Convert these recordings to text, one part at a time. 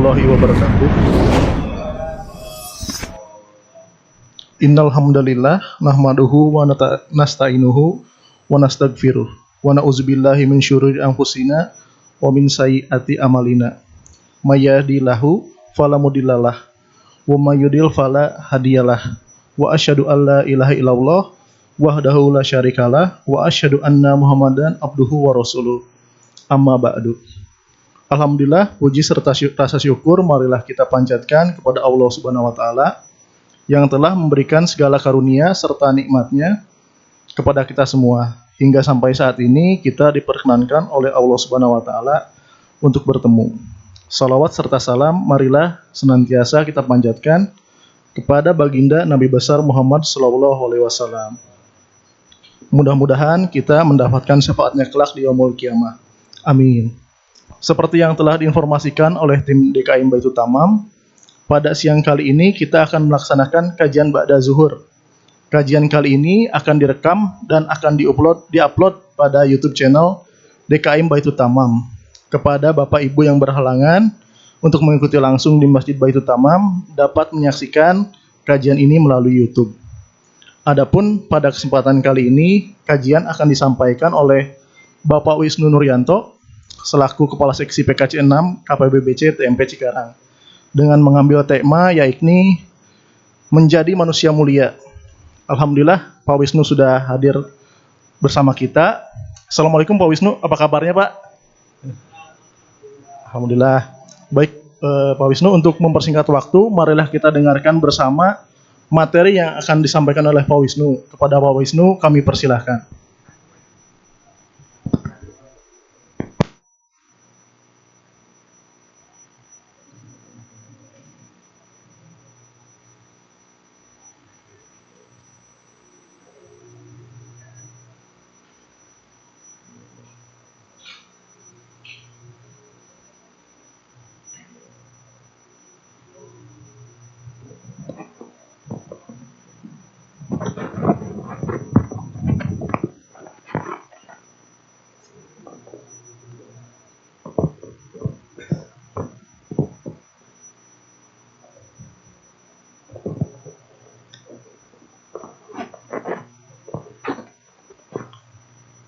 warahmatullahi wabarakatuh. Innal hamdalillah nahmaduhu wa nasta'inuhu wa nastaghfiruh wa na'udzubillahi min syururi anfusina wa min sayyiati amalina. May yahdihillahu fala mudhillalah wa may yudhlil fala hadiyalah. Wa asyhadu an la ilaha illallah wahdahu la syarikalah wa asyhadu anna Muhammadan abduhu wa rasuluh. Amma ba'du. Alhamdulillah, puji serta rasa syukur marilah kita panjatkan kepada Allah Subhanahu wa taala yang telah memberikan segala karunia serta nikmatnya kepada kita semua. Hingga sampai saat ini kita diperkenankan oleh Allah Subhanahu wa taala untuk bertemu. Salawat serta salam marilah senantiasa kita panjatkan kepada baginda Nabi besar Muhammad sallallahu alaihi wasallam. Mudah-mudahan kita mendapatkan syafaatnya kelak di yaumul qiyamah. Amin. Seperti yang telah diinformasikan oleh tim DKIM Baitul Tamam, pada siang kali ini kita akan melaksanakan kajian Ba'da Zuhur. Kajian kali ini akan direkam dan akan diupload pada YouTube channel DKIM Baitul Tamam. Kepada Bapak Ibu yang berhalangan untuk mengikuti langsung di Masjid Baitul Tamam, dapat menyaksikan kajian ini melalui YouTube. Adapun pada kesempatan kali ini, kajian akan disampaikan oleh Bapak Wisnu Nuryanto, selaku Kepala Seksi PKC 6 KPBBC TMP Cikarang, dengan mengambil tema yakni menjadi manusia mulia. Alhamdulillah Pak Wisnu sudah hadir bersama kita. Assalamualaikum Pak Wisnu, apa kabarnya Pak? Alhamdulillah. Baik Pak Wisnu, untuk mempersingkat waktu, marilah kita dengarkan bersama materi yang akan disampaikan oleh Pak Wisnu. Kepada Pak Wisnu kami persilahkan.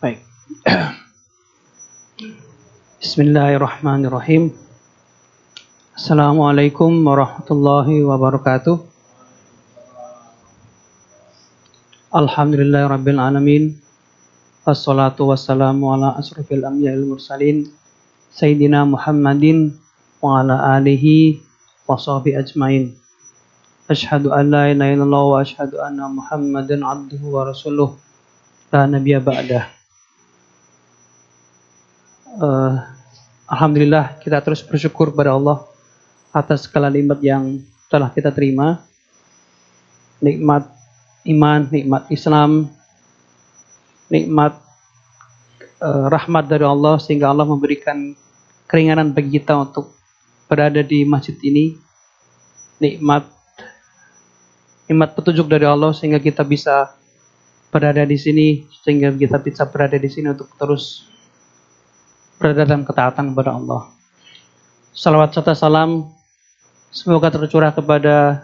Baik. Bismillahirrahmanirrahim. Assalamualaikum warahmatullahi wabarakatuh. Alhamdulillahirabbil alamin. Wassalatu wassalamu ala asrofil anbiya'il mursalin Sayyidina Muhammadin wa ala alihi wa sahbihi ajmain. Asyhadu an la ilaha illallah wa asyhadu anna Muhammadan abduhu wa rasuluh la nabiyya ba'dah. Alhamdulillah, kita terus bersyukur kepada Allah atas segala nikmat yang telah kita terima. Nikmat iman, nikmat Islam, nikmat rahmat dari Allah, sehingga Allah memberikan keringanan bagi kita untuk berada di masjid ini. Nikmat petunjuk dari Allah sehingga kita bisa berada di sini, sehingga kita bisa berada di sini untuk terus berada dalam ketaatan kepada Allah. Salawat serta salam semoga tercurah kepada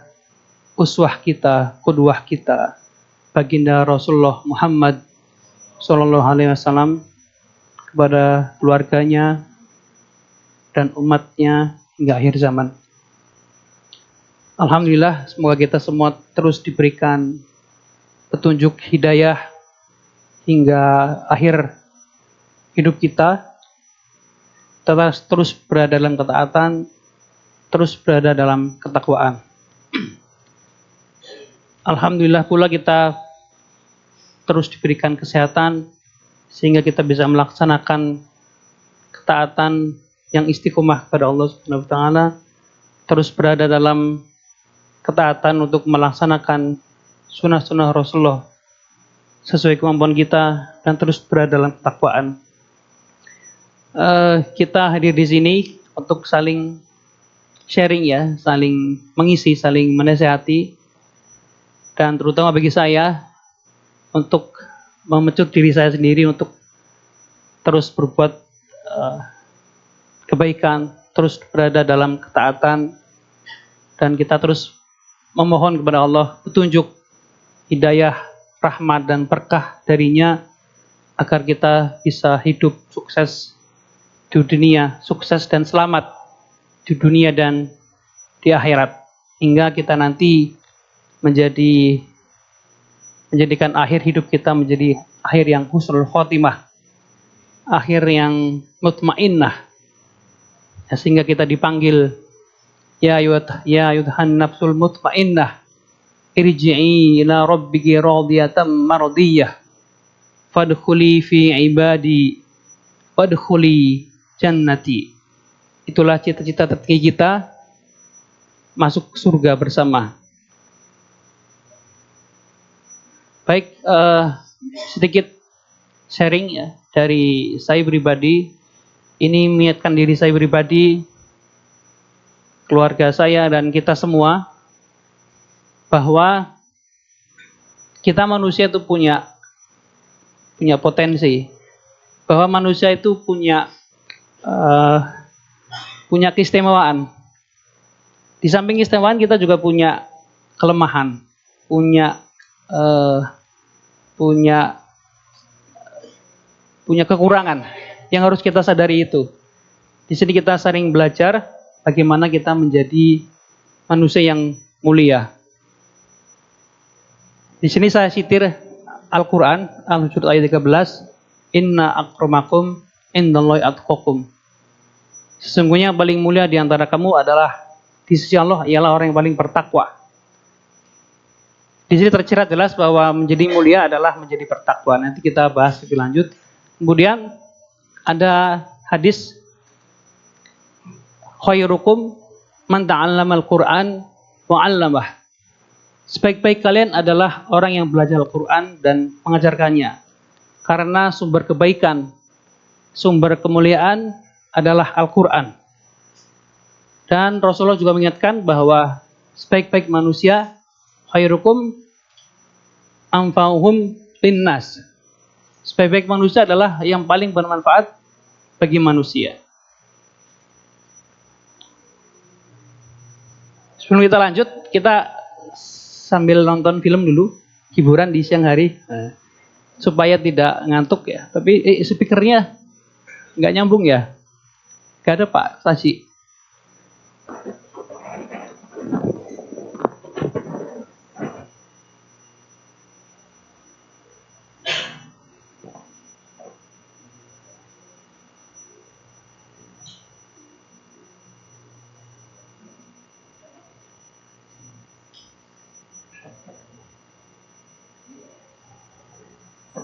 uswah kita, qudwah kita, baginda Rasulullah Muhammad sallallahu alaihi wasallam, kepada keluarganya dan umatnya hingga akhir zaman. Alhamdulillah, semoga kita semua terus diberikan petunjuk hidayah hingga akhir hidup kita, terus berada dalam ketaatan, terus berada dalam ketakwaan. Alhamdulillah pula kita terus diberikan kesehatan sehingga kita bisa melaksanakan ketaatan yang istiqomah kepada Allah Subhanahu wa taala, terus berada dalam ketaatan untuk melaksanakan sunnah-sunnah Rasulullah sesuai kemampuan kita, dan terus berada dalam ketakwaan. Kita hadir di sini untuk saling sharing ya, saling mengisi, saling menasihati, dan terutama bagi saya untuk memecut diri saya sendiri untuk terus berbuat kebaikan, terus berada dalam ketaatan, dan kita terus memohon kepada Allah petunjuk, hidayah, rahmat dan berkah darinya agar kita bisa hidup sukses di dunia, sukses dan selamat di dunia dan di akhirat, hingga kita nanti menjadikan akhir hidup kita menjadi akhir yang husnul khotimah, akhir yang mutmainnah, sehingga kita dipanggil ya ayuhan nafsul mutmainnah irji'i ila rabbiki radiyatan mardiyah fadkhuli fi ibadi wadkhuli jannati. Itulah cita-cita tertinggi kita, masuk surga bersama. Baik, sedikit sharing ya dari saya pribadi. Ini mengingatkan diri saya pribadi, keluarga saya dan kita semua, bahwa kita manusia itu punya potensi, bahwa manusia itu punya keistimewaan. Di samping keistimewaan kita juga punya kelemahan, punya kekurangan yang harus kita sadari itu. Di sini kita sering belajar bagaimana kita menjadi manusia yang mulia. Di sini saya sitir Al-Quran, Al-Hujr ayat 13, Inna akramakum indallahi atqakum. Sesungguhnya paling mulia di antara kamu adalah di sisi Allah ialah orang yang paling bertakwa. Di sini tersirat jelas bahwa menjadi mulia adalah menjadi bertakwa. Nanti kita bahas lebih lanjut. Kemudian ada hadis, khairukum man ta'allamal Qur'an wa 'allamah. Sebaik-baik kalian adalah orang yang belajar Al-Quran dan mengajarkannya. Karena sumber kebaikan, sumber kemuliaan adalah Al-Quran. Dan Rasulullah juga mengingatkan bahwa sebaik-baik manusia, khairukum anfa'uhum linnas. Sebaik-baik manusia adalah yang paling bermanfaat bagi manusia. Sebelum kita lanjut, kita sambil nonton film dulu, hiburan di siang hari, supaya tidak ngantuk ya. Tapi speakernya nggak nyambung ya? Gak ada Pak Stasi.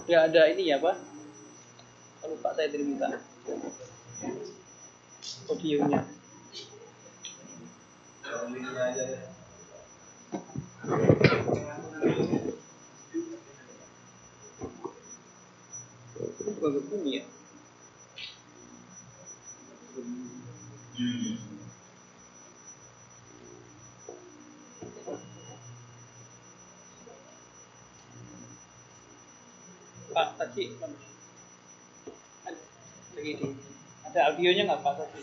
Ya ada ini ya Pak. Lupa saya minta audionya. Bagus bunyi ya. Pak tadi ada audionya nggak Pak tadi?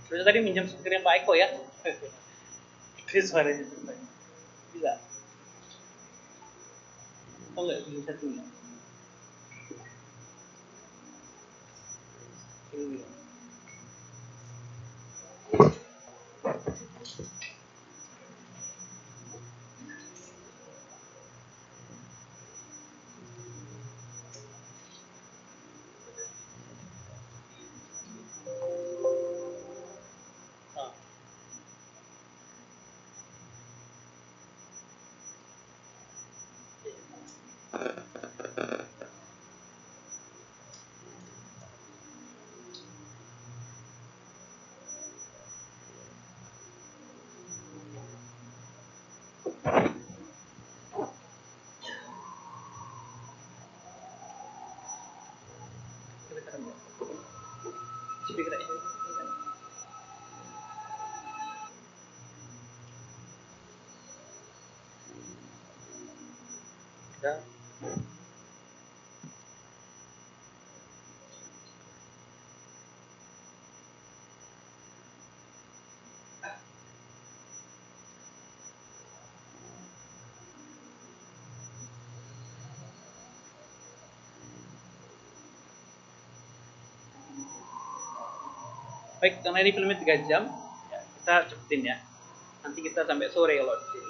Terus tadi minjam speakernya Pak Eko ya? Ini suaranya bisa? Oh nggak bisa satunya. Ini. Speakernya. Ya. Baik, karena ini filmnya 3 jam, ya, kita cepetin ya. Nanti kita sampai sore kalau di sini.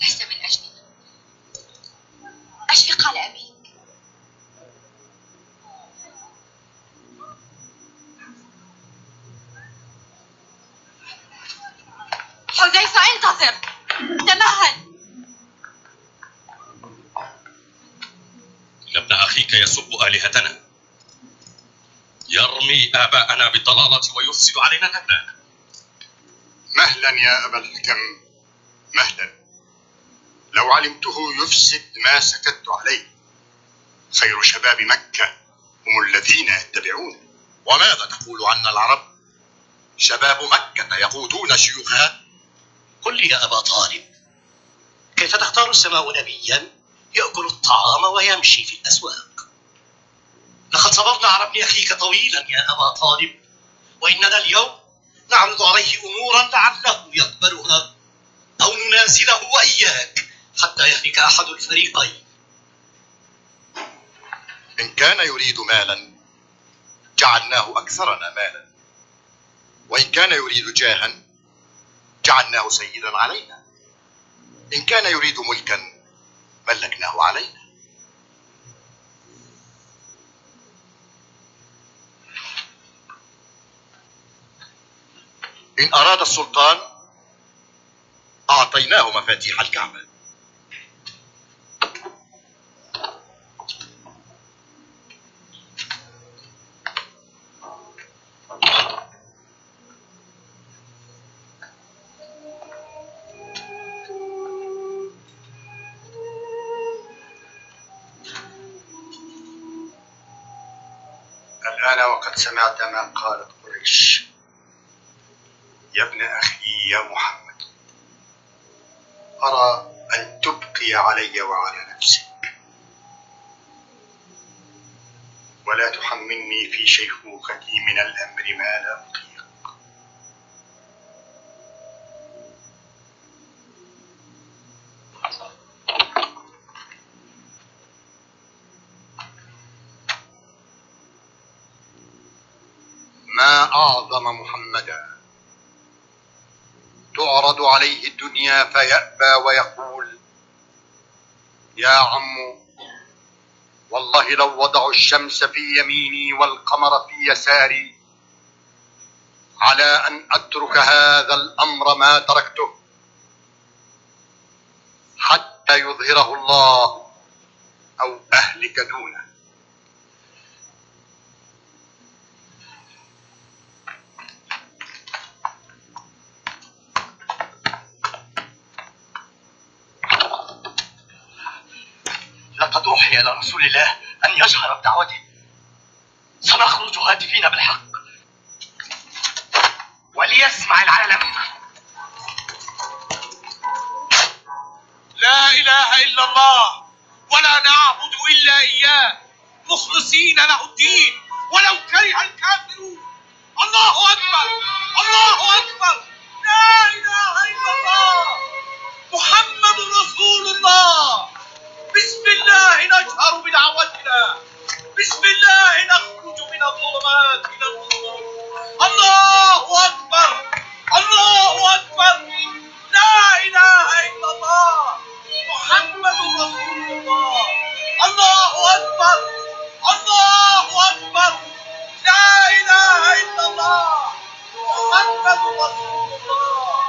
ليس من أجلي، أشفق على أبيك. حذيفة انتظر، تمهل. إن ابن أخيك يسب آلهتنا، يرمي آباءنا بالضلالة ويفسد علينا الأبناء. مهلا يا أبا الحكم، مهلا. لو علمته يفسد ما سكت عليه. خير شباب مكة هم الذين يتبعون. وماذا تقول عنا العرب؟ شباب مكة يقودون شيوخها؟ قل لي يا أبا طالب، كيف تختار السماء نبيا يأكل الطعام ويمشي في الأسواق؟ لقد صبرنا على ابن أخيك طويلا يا أبا طالب، وإننا اليوم نعرض عليه أمورا لعله يقبلها، أو ننازله وإياك حتى يهلك أحد الفريقين. إن كان يريد مالا جعلناه أكثرنا مالا، وإن كان يريد جاها جعلناه سيدا علينا، إن كان يريد ملكا ملكناه علينا. إن أراد السلطان أعطيناه مفاتيح الكعبة. الآن وقد سمعت ما قالت قريش. يا ابن أخي يا محمد، أرى أن تبقي علي وعلى نفسك، ولا تحملني في شيخوختي من الأمر ما لا أطيق. ما أعظم محمدا، تعرض عليه الدنيا فيأبى ويقول يا عم، والله لو وضعوا الشمس في يميني والقمر في يساري على أن أترك هذا الأمر ما تركته حتى يظهره الله أو أهلك دونه. لقد أوحي إلى رسول الله أن يجهر بدعوته، سنخرج هاتفين بالحق وليسمع العالم. لا إله إلا الله، ولا نعبد إلا إياه، مخلصين له الدين ولو كره الكافرون. الله أكبر، الله أكبر، لا إله إلا الله، محمد رسول الله. بسم الله نجهر بدعوتنا، بسم الله نخرج من الظلمات إلى النور. الله أكبر، الله أكبر، لا إله إلا الله، محمد رسول الله. الله أكبر، الله أكبر، لا إله إلا الله، محمد رسول الله.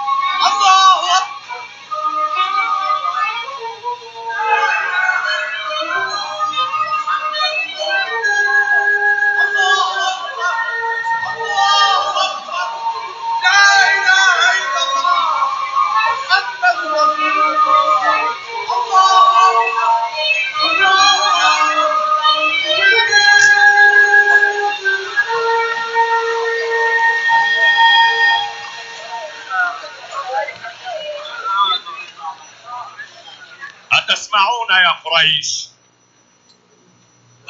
الله أكبر. أتسمعون يا قريش؟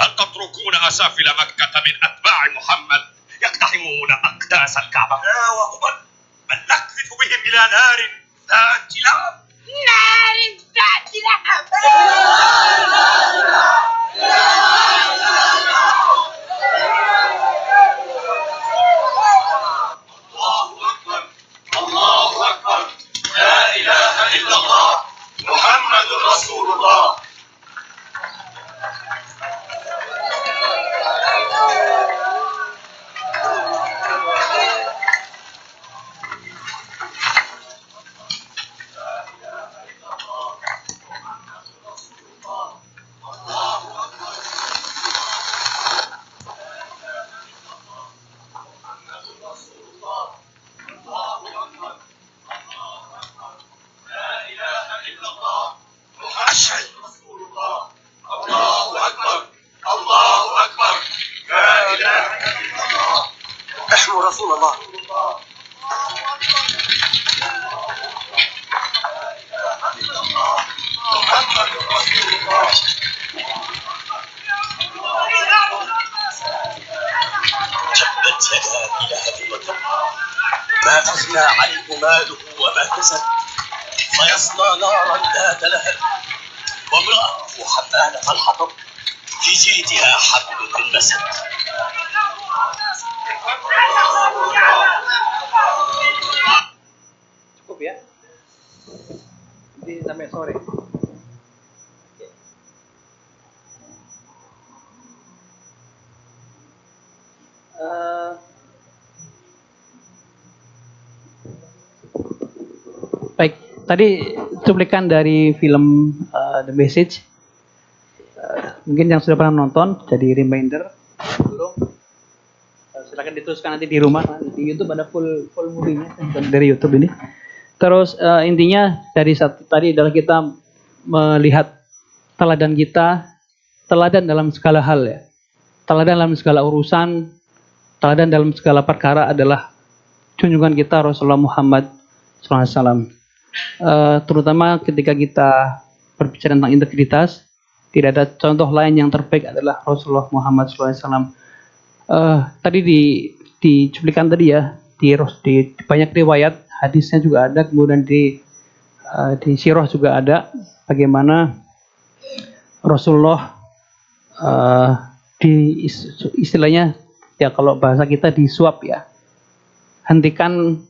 هل تتركون أسافل مكة من أتباع محمد يقتحمون أقداس الكعبة؟ لا وهبل، بل نقذف بهم إلى نار ذات لهب نار ذات لهب الله أكبر لا إله إلا الله محمد رسول الله. أشهد رسول الله. الله أكبر الله أكبر لا إله إلا الله. احموا رسول الله. محمد رسول الله. تبت يدا أبي لهب وتب ما أغنى عنه ماله وما كسب سيصلى نارا ذات لهب وامرأته حمالة الحطب في جيدها حبل من مسد. Cukup ya. Ini sampai sore. Baik, tadi cuplikan dari film The Message. Mungkin yang sudah pernah nonton, jadi reminder. Belum? Silakan diteruskan nanti di rumah. Di YouTube ada full movie-nya dari YouTube ini. Terus intinya dari tadi adalah kita melihat teladan kita, teladan dalam segala hal ya. Teladan dalam segala urusan, teladan dalam segala perkara adalah junjungan kita Rasulullah Muhammad SAW. Terutama ketika kita berbicara tentang integritas, tidak ada contoh lain yang terbaik adalah Rasulullah Muhammad SAW. Tadi di cuplikan tadi ya, di banyak riwayat hadisnya juga ada, kemudian di sirah juga ada bagaimana Rasulullah istilahnya ya kalau bahasa kita disuap ya, hentikan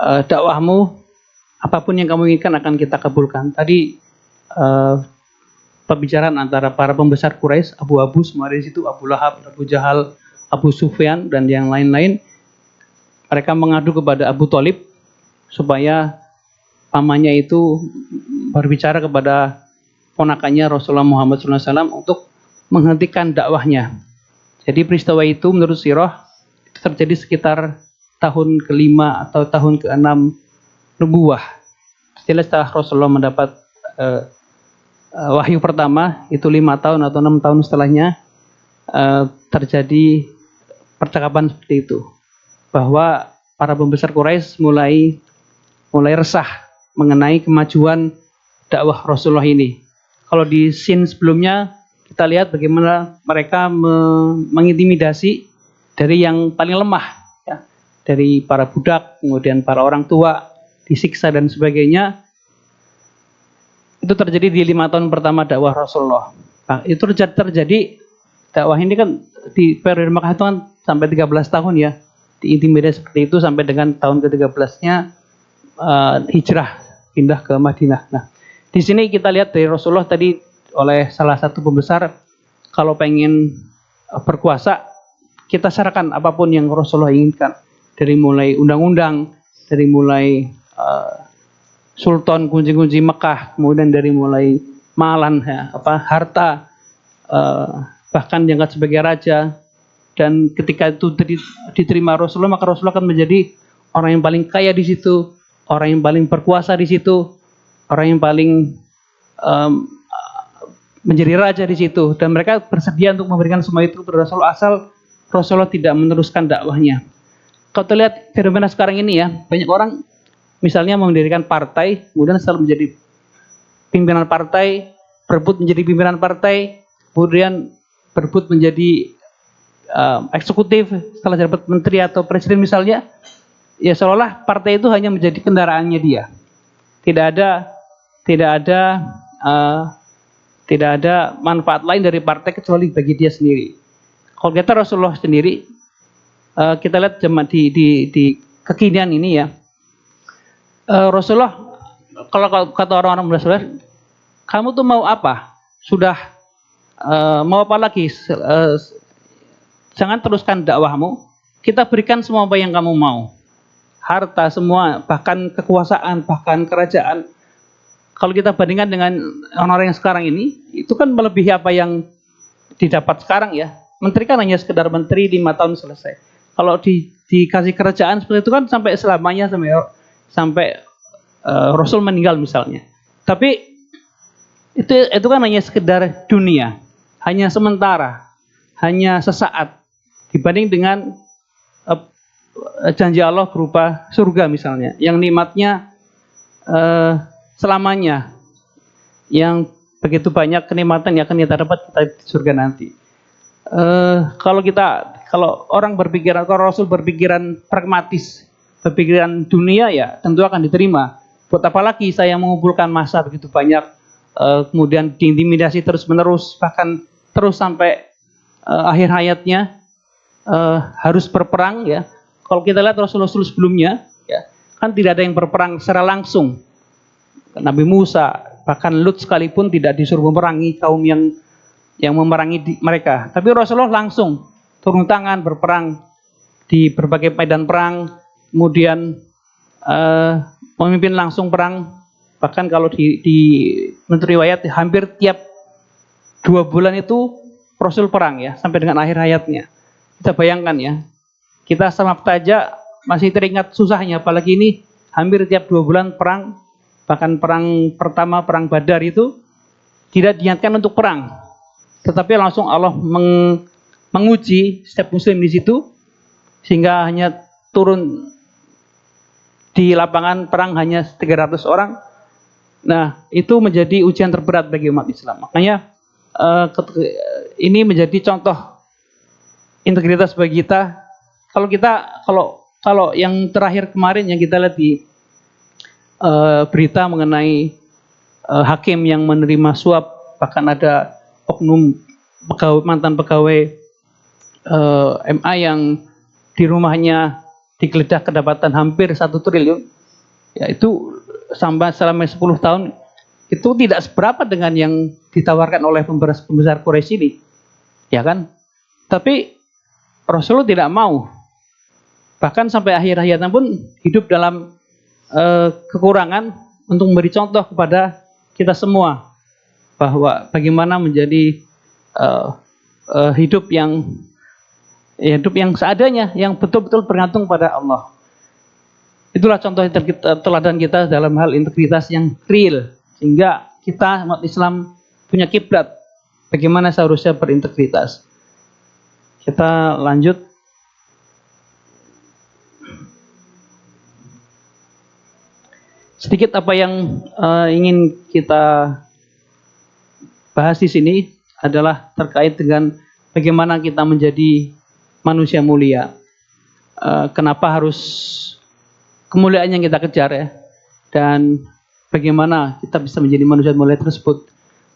dakwahmu, apapun yang kamu inginkan akan kita kabulkan. Tadi pembicaraan antara para pembesar Quraisy, abu-abu semua di situ, Abu Lahab, Abu Jahal, Abu Sufyan dan yang lain-lain. Mereka mengadu kepada Abu Thalib supaya pamannya itu berbicara kepada ponakannya Rasulullah Muhammad SAW untuk menghentikan dakwahnya. Jadi peristiwa itu menurut sirah itu terjadi sekitar tahun ke-5 atau tahun ke-6 nubuwah. Setelah Rasulullah mendapat wahyu pertama, itu 5 tahun atau 6 tahun setelahnya terjadi percakapan seperti itu, bahwa para pembesar Quraisy mulai resah mengenai kemajuan dakwah Rasulullah ini. Kalau di scene sebelumnya kita lihat bagaimana mereka mengintimidasi dari yang paling lemah, ya, dari para budak, kemudian para orang tua disiksa dan sebagainya. Itu terjadi di 5 tahun pertama dakwah Rasulullah. Nah, itu terjadi dakwah ini kan di periode Makkah itu kan sampai 13 tahun ya, diintimidasi seperti itu sampai dengan tahun ke-13-nya hijrah pindah ke Madinah. Nah, di sini kita lihat dari Rasulullah tadi oleh salah satu pembesar, kalau pengen berkuasa kita serahkan apapun yang Rasulullah inginkan, dari mulai undang-undang, dari mulai sultan kunci-kunci Mekah, kemudian dari mulai malan ya, harta, bahkan diangkat sebagai raja. Dan ketika itu diterima Rasulullah, maka Rasulullah akan menjadi orang yang paling kaya di situ, orang yang paling berkuasa di situ, orang yang paling menjadi raja di situ. Dan mereka bersedia untuk memberikan semua itu kepada Rasulullah asal Rasulullah tidak meneruskan dakwahnya. Kalau kita lihat fenomena sekarang ini ya, banyak orang misalnya mendirikan partai, kemudian selalu menjadi pimpinan partai, berebut menjadi pimpinan partai, kemudian berebut menjadi eksekutif setelah dapat menteri atau presiden misalnya, ya seolah partai itu hanya menjadi kendaraannya dia. Tidak ada tidak ada eh, tidak ada manfaat lain dari partai kecuali bagi dia sendiri. Kalau kita Rasulullah sendiri, kita lihat zaman di kekinian ini ya, Rasulullah kalau kata orang-orang Rasulullah, kamu tuh mau apa? Sudah mau apa lagi? Jangan teruskan dakwahmu. Kita berikan semua apa yang kamu mau. Harta semua, bahkan kekuasaan, bahkan kerajaan. Kalau kita bandingkan dengan orang-orang yang sekarang ini, itu kan melebihi apa yang didapat sekarang ya. Menteri kan hanya sekedar menteri 5 tahun selesai. Kalau dikasih kerajaan seperti itu kan sampai selamanya, sampai Rasul meninggal misalnya. Tapi itu kan hanya sekedar dunia, hanya sementara, hanya sesaat dibanding dengan janji Allah berupa surga misalnya, yang nikmatnya selamanya, yang begitu banyak kenikmatan yang akan kita dapat kita di surga nanti. Kalau orang berpikiran, kalau Rasul berpikiran pragmatis, berpikiran dunia ya tentu akan diterima. Buat apa lagi saya mengumpulkan massa begitu banyak, kemudian diintimidasi terus menerus, bahkan terus sampai akhir hayatnya harus berperang ya. Kalau kita lihat Rasul sebelumnya ya, kan tidak ada yang berperang secara langsung. Nabi Musa, bahkan Lut sekalipun tidak disuruh memerangi kaum yang memerangi mereka. Tapi Rasulullah langsung turun tangan berperang di berbagai medan perang, kemudian memimpin langsung perang. Bahkan kalau di menurut riwayat hampir tiap 2 bulan itu Rasul perang ya, sampai dengan akhir hayatnya. Kita bayangkan ya, kita sama saja masih teringat susahnya, apalagi ini hampir tiap 2 bulan perang. Bahkan perang pertama, perang Badar itu tidak diingatkan untuk perang, tetapi langsung Allah menguji setiap muslim di situ, sehingga hanya turun di lapangan perang hanya 300 orang. Nah, itu menjadi ujian terberat bagi umat Islam. Makanya ini menjadi contoh integritas bagi kita. Kalau yang terakhir kemarin yang kita lihat di berita mengenai hakim yang menerima suap, bahkan ada oknum mantan pegawai MA yang di rumahnya digeledah kedapatan hampir 1 triliun, ya itu selama 10 tahun itu tidak seberapa dengan yang ditawarkan oleh pembesar Quraisy ini, ya kan? Tapi Rasulullah tidak mau, bahkan sampai akhir hayatnya pun hidup dalam kekurangan untuk memberi contoh kepada kita semua bahwa bagaimana menjadi hidup yang seadanya, yang betul-betul bergantung pada Allah. Itulah contoh teladan kita dalam hal integritas yang real, sehingga kita umat Islam punya kiblat bagaimana seharusnya berintegritas. Kita lanjut. Sedikit apa yang ingin kita bahas di sini adalah terkait dengan bagaimana kita menjadi manusia mulia. Kenapa harus kemuliaan yang kita kejar ya, dan bagaimana kita bisa menjadi manusia mulia tersebut.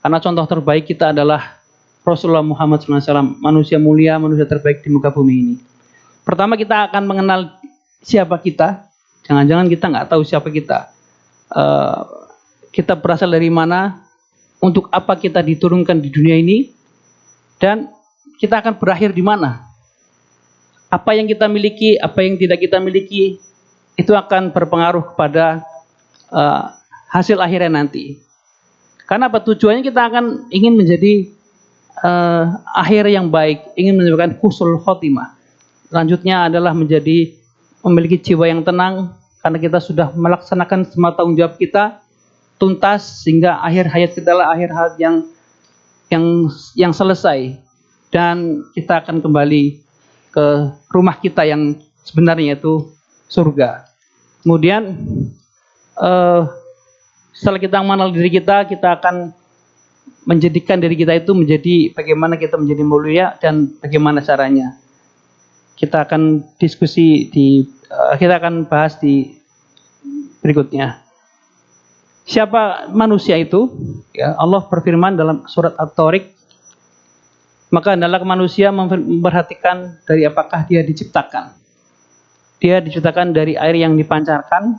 Karena contoh terbaik kita adalah Rasulullah Muhammad SAW, manusia mulia, manusia terbaik di muka bumi ini. Pertama kita akan mengenal siapa kita. Jangan-jangan kita nggak tahu siapa kita. Kita berasal dari mana, untuk apa kita diturunkan di dunia ini, dan kita akan berakhir di mana. Apa yang kita miliki, apa yang tidak kita miliki, itu akan berpengaruh kepada hasil akhirnya nanti. Karena apa? Tujuannya kita akan ingin menjadi akhir yang baik, ingin menyebabkan husnul khotimah. Selanjutnya adalah memiliki jiwa yang tenang, karena kita sudah melaksanakan semua tanggung jawab kita tuntas, sehingga akhir hayat kita adalah akhir hayat yang selesai, dan kita akan kembali ke rumah kita yang sebenarnya, itu surga. Kemudian setelah kita mengenal diri kita, kita akan menjadikan diri kita itu menjadi bagaimana kita menjadi mulia dan bagaimana caranya. Kita akan diskusi kita akan bahas di berikutnya. Siapa manusia itu? Ya, Allah berfirman dalam surat At-Tariq, maka hendaklah manusia memperhatikan dari apakah dia diciptakan. Dia diciptakan dari air yang dipancarkan,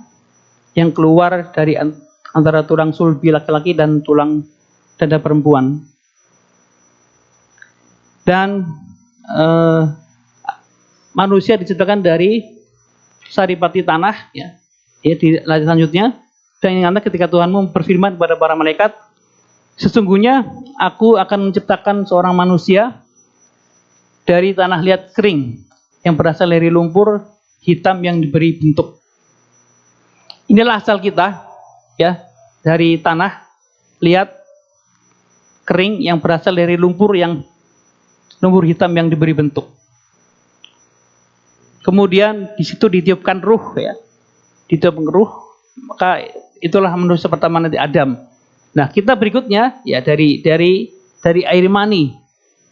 yang keluar dari antara tulang sulbi laki-laki dan tulang dada perempuan. Dan manusia diciptakan dari saripati tanah, ya. Ya, di lanjut selanjutnya, dan ingatlah ketika Tuhanmu berfirman kepada para malaikat, sesungguhnya aku akan menciptakan seorang manusia dari tanah liat kering yang berasal dari lumpur hitam yang diberi bentuk. Inilah asal kita, ya, dari tanah liat kering yang berasal dari lumpur hitam yang diberi bentuk. Kemudian di situ ditiupkan ruh, ya. Ditiupkan ruh, maka itulah manusia pertama nanti Adam. Nah, kita berikutnya ya dari air mani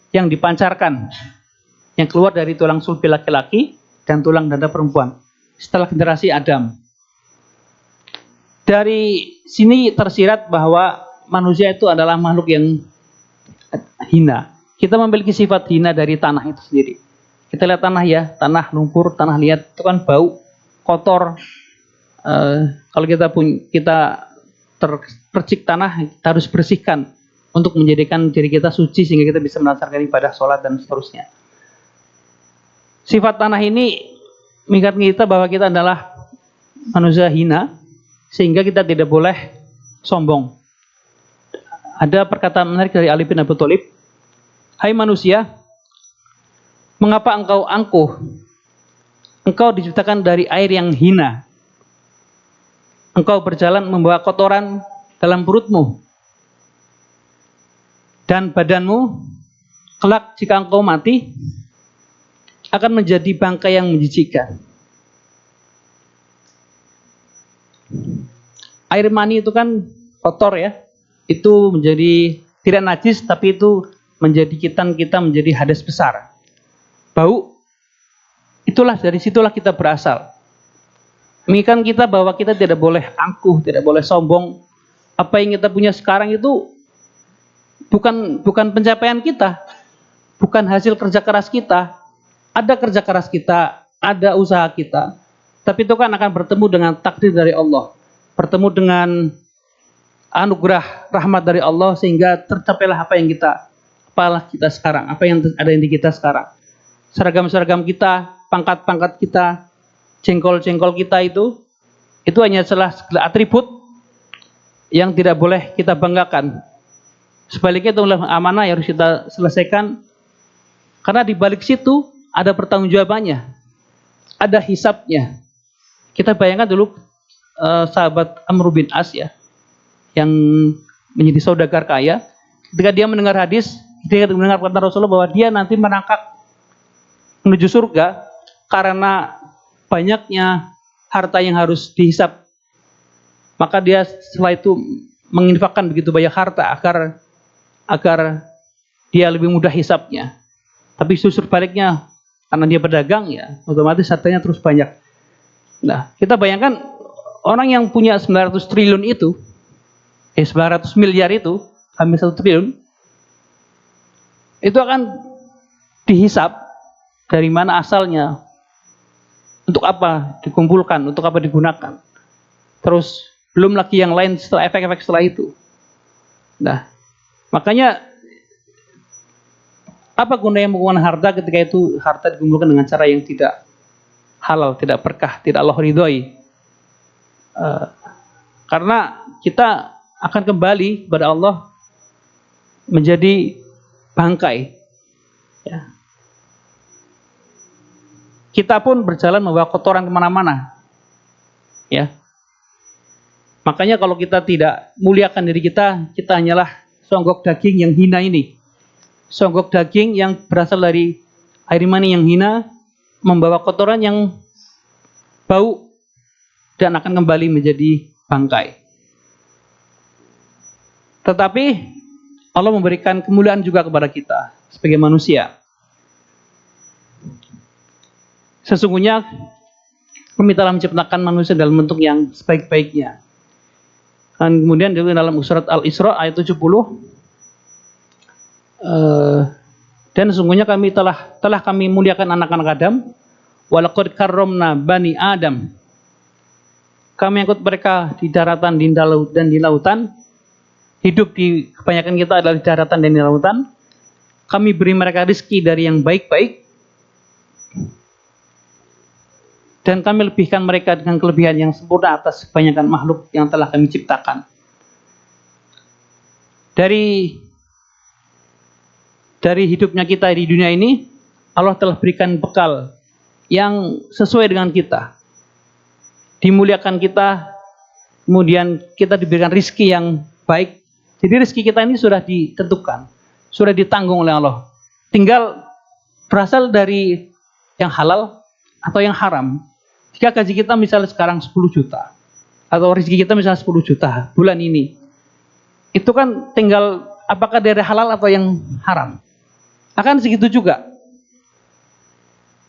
yang dipancarkan, yang keluar dari tulang sulbi laki-laki dan tulang dada perempuan. Setelah generasi Adam. Dari sini tersirat bahwa manusia itu adalah makhluk yang hina. Kita memiliki sifat hina dari tanah itu sendiri. Kita lihat tanah, ya, tanah lumpur, tanah liat itu kan bau, kotor. Kalau kita terpercik tanah, kita harus bersihkan untuk menjadikan diri kita suci sehingga kita bisa melaksanakan ibadah sholat dan seterusnya. Sifat tanah ini mengingatkan kita bahwa kita adalah manusia hina, sehingga kita tidak boleh sombong. Ada perkataan menarik dari Ali bin Abi Thalib, hai manusia, mengapa engkau angkuh? Engkau diciptakan dari air yang hina. Engkau berjalan membawa kotoran dalam perutmu. Dan badanmu, kelak jika engkau mati, akan menjadi bangkai yang menjijikkan. Air mani itu kan kotor, ya. Itu menjadi tidak najis, tapi itu menjadikan kita menjadi hadas besar. Bau, itulah dari situlah kita berasal. Mengingatkan kita bahwa kita tidak boleh angkuh, tidak boleh sombong. Apa yang kita punya sekarang itu bukan pencapaian kita, bukan hasil kerja keras kita. Ada kerja keras kita, ada usaha kita, tapi itu kan akan bertemu dengan takdir dari Allah, bertemu dengan anugerah rahmat dari Allah, sehingga tercapailah apa yang kita sekarang, apa yang ada di kita sekarang. Seragam-seragam kita, pangkat-pangkat kita, jengkol-jengkol kita itu hanya segala atribut yang tidak boleh kita banggakan. Sebaliknya itu adalah amanah yang harus kita selesaikan, karena di balik situ ada pertanggungjawabannya, ada hisabnya. Kita bayangkan dulu sahabat Amr bin As, ya, yang menjadi saudagar kaya, ketika dia mendengar hadis, dia mendengar kata Rasulullah bahwa dia nanti merangkak menuju surga karena banyaknya harta yang harus dihisap. Maka dia setelah itu menginfakkan begitu banyak harta agar dia lebih mudah hisapnya. Tapi justru baliknya, karena dia pedagang, ya, otomatis hartanya terus banyak. Nah, kita bayangkan orang yang punya 900 triliun itu, 900 miliar itu, hampir 1 triliun, itu akan dihisap dari mana asalnya, untuk apa dikumpulkan, untuk apa digunakan. Terus belum lagi yang lain setelah efek-efek setelah itu. Nah, makanya apa gunanya mengumpulkan harta ketika itu harta dikumpulkan dengan cara yang tidak halal, tidak berkah, tidak Allah ridhoi. Karena kita akan kembali kepada Allah menjadi bangkai, ya. Kita pun berjalan membawa kotoran kemana-mana, ya. Makanya kalau kita tidak muliakan diri kita, kita hanyalah songgok daging yang hina ini. Songgok daging yang berasal dari air mani yang hina, membawa kotoran yang bau, dan akan kembali menjadi bangkai. Tetapi Allah memberikan kemuliaan juga kepada kita sebagai manusia. Sesungguhnya kami telah menciptakan manusia dalam bentuk yang sebaik-baiknya. Dan kemudian juga dalam surat Al-Isra ayat 70, dan sesungguhnya telah kami muliakan anak-anak Adam, walaqad karramna bani Adam. Kami angkut mereka di daratan dan di lautan. Hidup di kebanyakan kita adalah di daratan dan di lautan. Kami beri mereka rezeki dari yang baik-baik, dan kami lebihkan mereka dengan kelebihan yang sempurna atas kebanyakan makhluk yang telah kami ciptakan. Dari hidupnya kita di dunia ini, Allah telah berikan bekal yang sesuai dengan kita. Dimuliakan kita, kemudian kita diberikan rezeki yang baik. Jadi rezeki kita ini sudah ditentukan, sudah ditanggung oleh Allah. Tinggal berasal dari yang halal atau yang haram. Jika gaji kita misalnya sekarang 10 juta, atau rezeki kita misalnya 10 juta bulan ini, itu kan tinggal apakah dari halal atau yang haram. Akan segitu juga.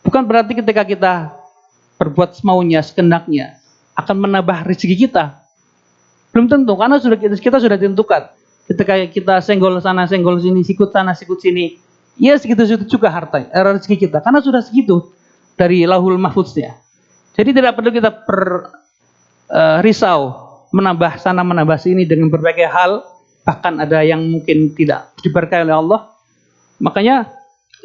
Bukan berarti ketika kita berbuat semaunya, sekendaknya, akan menambah rezeki kita. Belum tentu, karena kita sudah ditentukan. Ketika kita senggol sana, senggol sini, sikut sana, sikut sini, ya segitu-segitu juga harta, rezeki kita. Karena sudah segitu dari lauhul mahfuznya. Jadi tidak perlu kita risau menambah sana menambah sini dengan berbagai hal, bahkan ada yang mungkin tidak diberkahi oleh Allah. Makanya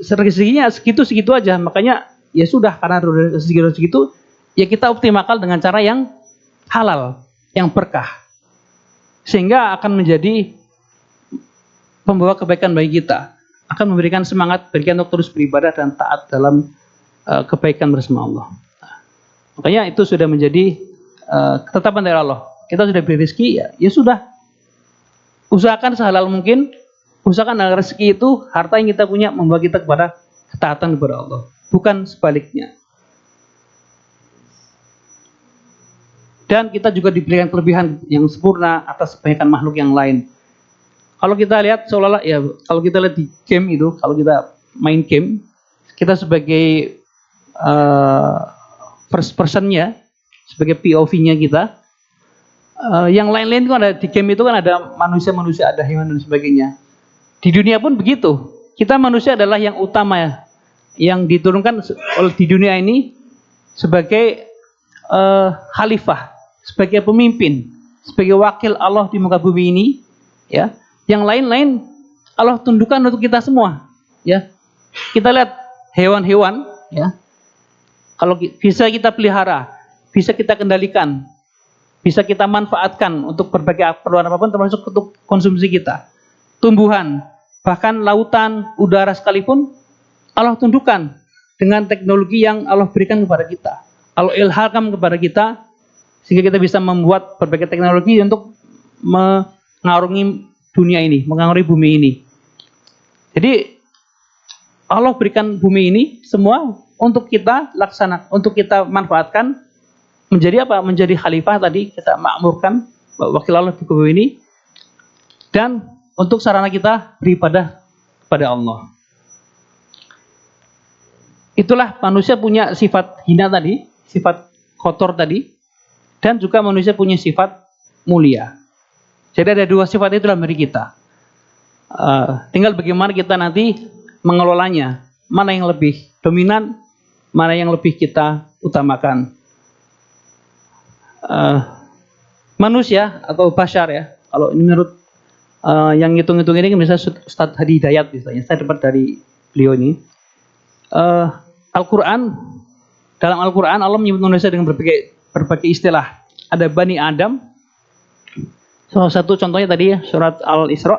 rezekinya segitu-segitu aja. Makanya ya sudah, karena segitu-segitu ya kita optimalkan dengan cara yang halal, yang berkah, sehingga akan menjadi pembawa kebaikan bagi kita, akan memberikan semangat bagi kita untuk terus beribadah dan taat dalam kebaikan bersama Allah. Makanya itu sudah menjadi ketetapan dari Allah. Kita sudah beri rezeki, ya sudah. Usahakan sehalal mungkin, usahakan agar rezeki itu, harta yang kita punya, membawa kita kepada ketaatan kepada Allah, bukan sebaliknya. Dan kita juga diberikan kelebihan yang sempurna atas kebanyakan makhluk yang lain. Kalau kita lihat seolah-olah, ya kalau kita lihat di game itu, kalau kita main game, kita sebagai first personnya, sebagai POV-nya kita, yang lain-lain itu ada di game itu kan ada manusia-manusia, ada hewan dan sebagainya. Di dunia pun begitu. Kita manusia adalah yang utama ya, yang diturunkan oleh di dunia ini sebagai khalifah, sebagai pemimpin, sebagai wakil Allah di muka bumi ini, ya. Yang lain-lain Allah tundukkan untuk kita semua, ya. Kita lihat hewan-hewan, ya. Kalau bisa kita pelihara, bisa kita kendalikan, bisa kita manfaatkan untuk berbagai keperluan apapun, termasuk untuk konsumsi kita. Tumbuhan, bahkan lautan, udara sekalipun, Allah tundukkan dengan teknologi yang Allah berikan kepada kita. Allah ilhamkan kepada kita, sehingga kita bisa membuat berbagai teknologi untuk mengarungi dunia ini, mengarungi bumi ini. Jadi Allah berikan bumi ini semua untuk kita laksanakan, untuk kita manfaatkan menjadi apa? Menjadi khalifah tadi, kita makmurkan wakil Allah di bumi ini, dan untuk sarana kita beribadah kepada Allah. Itulah manusia punya sifat hina tadi, sifat kotor tadi, dan juga manusia punya sifat mulia. Jadi ada dua sifat itu dalam diri kita. Tinggal bagaimana kita nanti mengelolanya, mana yang lebih dominan, mana yang lebih kita utamakan. Manusia atau bashar ya, kalau ini menurut yang ngitung-ngitung ini misalnya Ustadz Hadi Hidayat misalnya, saya dapat dari beliau ini. Al-Quran, dalam Al-Quran Allah menyebut manusia dengan berbagai istilah. Ada Bani Adam, salah satu contohnya tadi ya, surat Al-Isra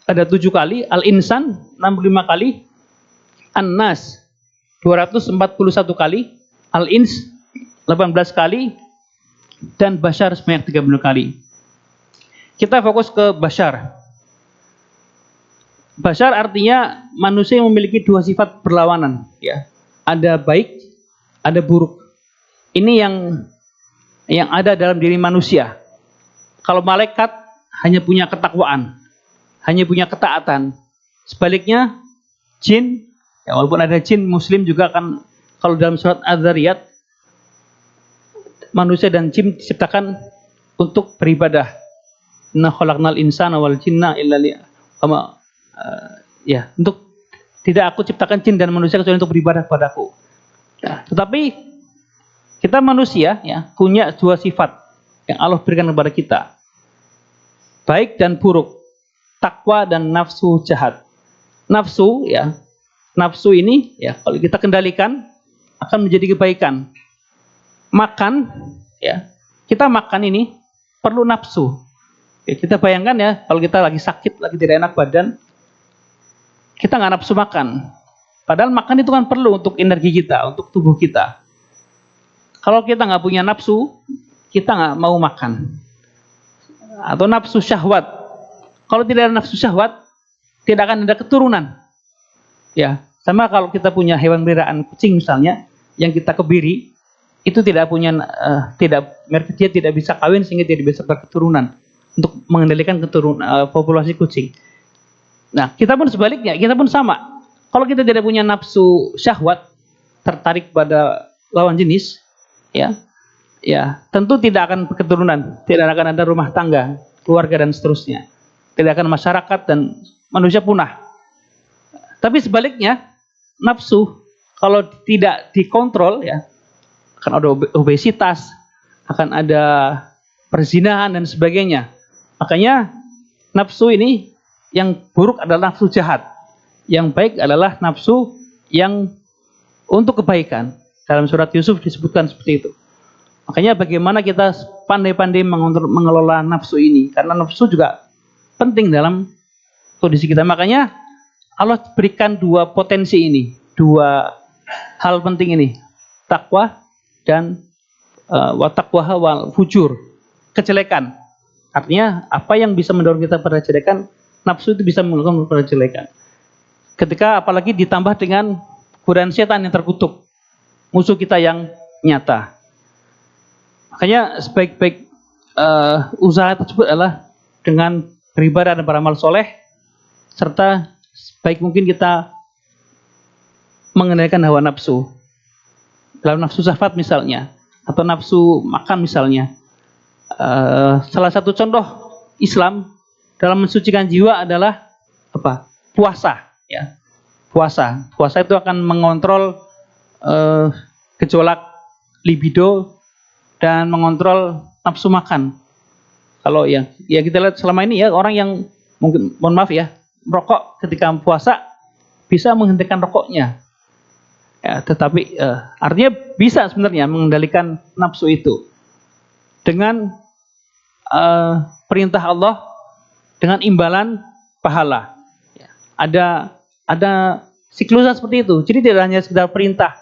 ada 7 kali, Al-Insan 65 kali, An-Nas 241 kali, Al-Ins 18 kali, dan Bashar sebanyak 30 kali. Kita fokus ke Bashar. Bashar artinya manusia yang memiliki dua sifat berlawanan, ya. Ada baik, ada buruk. Ini yang ada dalam diri manusia. Kalau malaikat hanya punya ketakwaan, hanya punya ketaatan. Sebaliknya jin, ya walaupun ada jin muslim juga kan, kalau dalam surat Az-Zariyat manusia dan jin diciptakan untuk beribadah. Inna khalaqnal insana wal jinna illa untuk tidak aku ciptakan jin dan manusia kecuali untuk beribadah kepadaku. Ya, tetapi kita manusia ya punya dua sifat yang Allah berikan kepada kita. Baik dan buruk. Takwa dan nafsu jahat. Nafsu ya, nafsu ini ya kalau kita kendalikan akan menjadi kebaikan. Makan ya, kita makan ini perlu nafsu. Ya, kita bayangkan ya kalau kita lagi sakit, lagi tidak enak badan, kita nggak nafsu makan. Padahal makan itu kan perlu untuk energi kita, untuk tubuh kita. Kalau kita nggak punya nafsu, kita nggak mau makan. Atau nafsu syahwat. Kalau tidak ada nafsu syahwat, tidak akan ada keturunan. Ya, sama kalau kita punya hewan peliharaan kucing misalnya, yang kita kebiri, itu tidak punya, dia tidak bisa kawin sehingga tidak bisa berketurunan untuk mengendalikan populasi kucing. Nah, kita pun sebaliknya, kita pun sama. Kalau kita tidak punya nafsu syahwat, tertarik pada lawan jenis, ya, tentu tidak akan berketurunan, tidak akan ada rumah tangga, keluarga dan seterusnya, tidak akan masyarakat dan manusia punah. Tapi sebaliknya, nafsu kalau tidak dikontrol, ya, akan ada obesitas, akan ada perzinahan dan sebagainya. Makanya nafsu ini yang buruk adalah nafsu jahat. Yang baik adalah nafsu yang untuk kebaikan. Dalam surat Yusuf disebutkan seperti itu. Makanya bagaimana kita pandai-pandai mengelola nafsu ini. Karena nafsu juga penting dalam kondisi kita. Makanya Allah berikan dua potensi ini. Dua hal penting ini. Takwa dan wataqwaha wal fujur. Kejelekan. Artinya apa yang bisa mendorong kita pada kejelekan, nafsu itu bisa mendorong pada kejelekan. Ketika apalagi ditambah dengan godaan setan yang terkutuk, musuh kita yang nyata. Makanya sebaik-baik usaha tersebut adalah dengan beribadah dan beramal soleh, serta sebaik mungkin kita mengendalikan hawa nafsu. Dalam nafsu syahwat misalnya, atau nafsu makan misalnya. Salah satu contoh Islam dalam mensucikan jiwa adalah apa? Puasa. Ya, puasa itu akan mengontrol gejolak libido dan mengontrol nafsu makan. Kalau ya kita lihat selama ini ya orang yang mungkin mohon maaf ya merokok ketika puasa bisa menghentikan rokoknya. Ya, tetapi artinya bisa sebenarnya mengendalikan nafsu itu dengan perintah Allah dengan imbalan pahala. Ya, ada siklusnya seperti itu. Jadi tidak hanya sekedar perintah,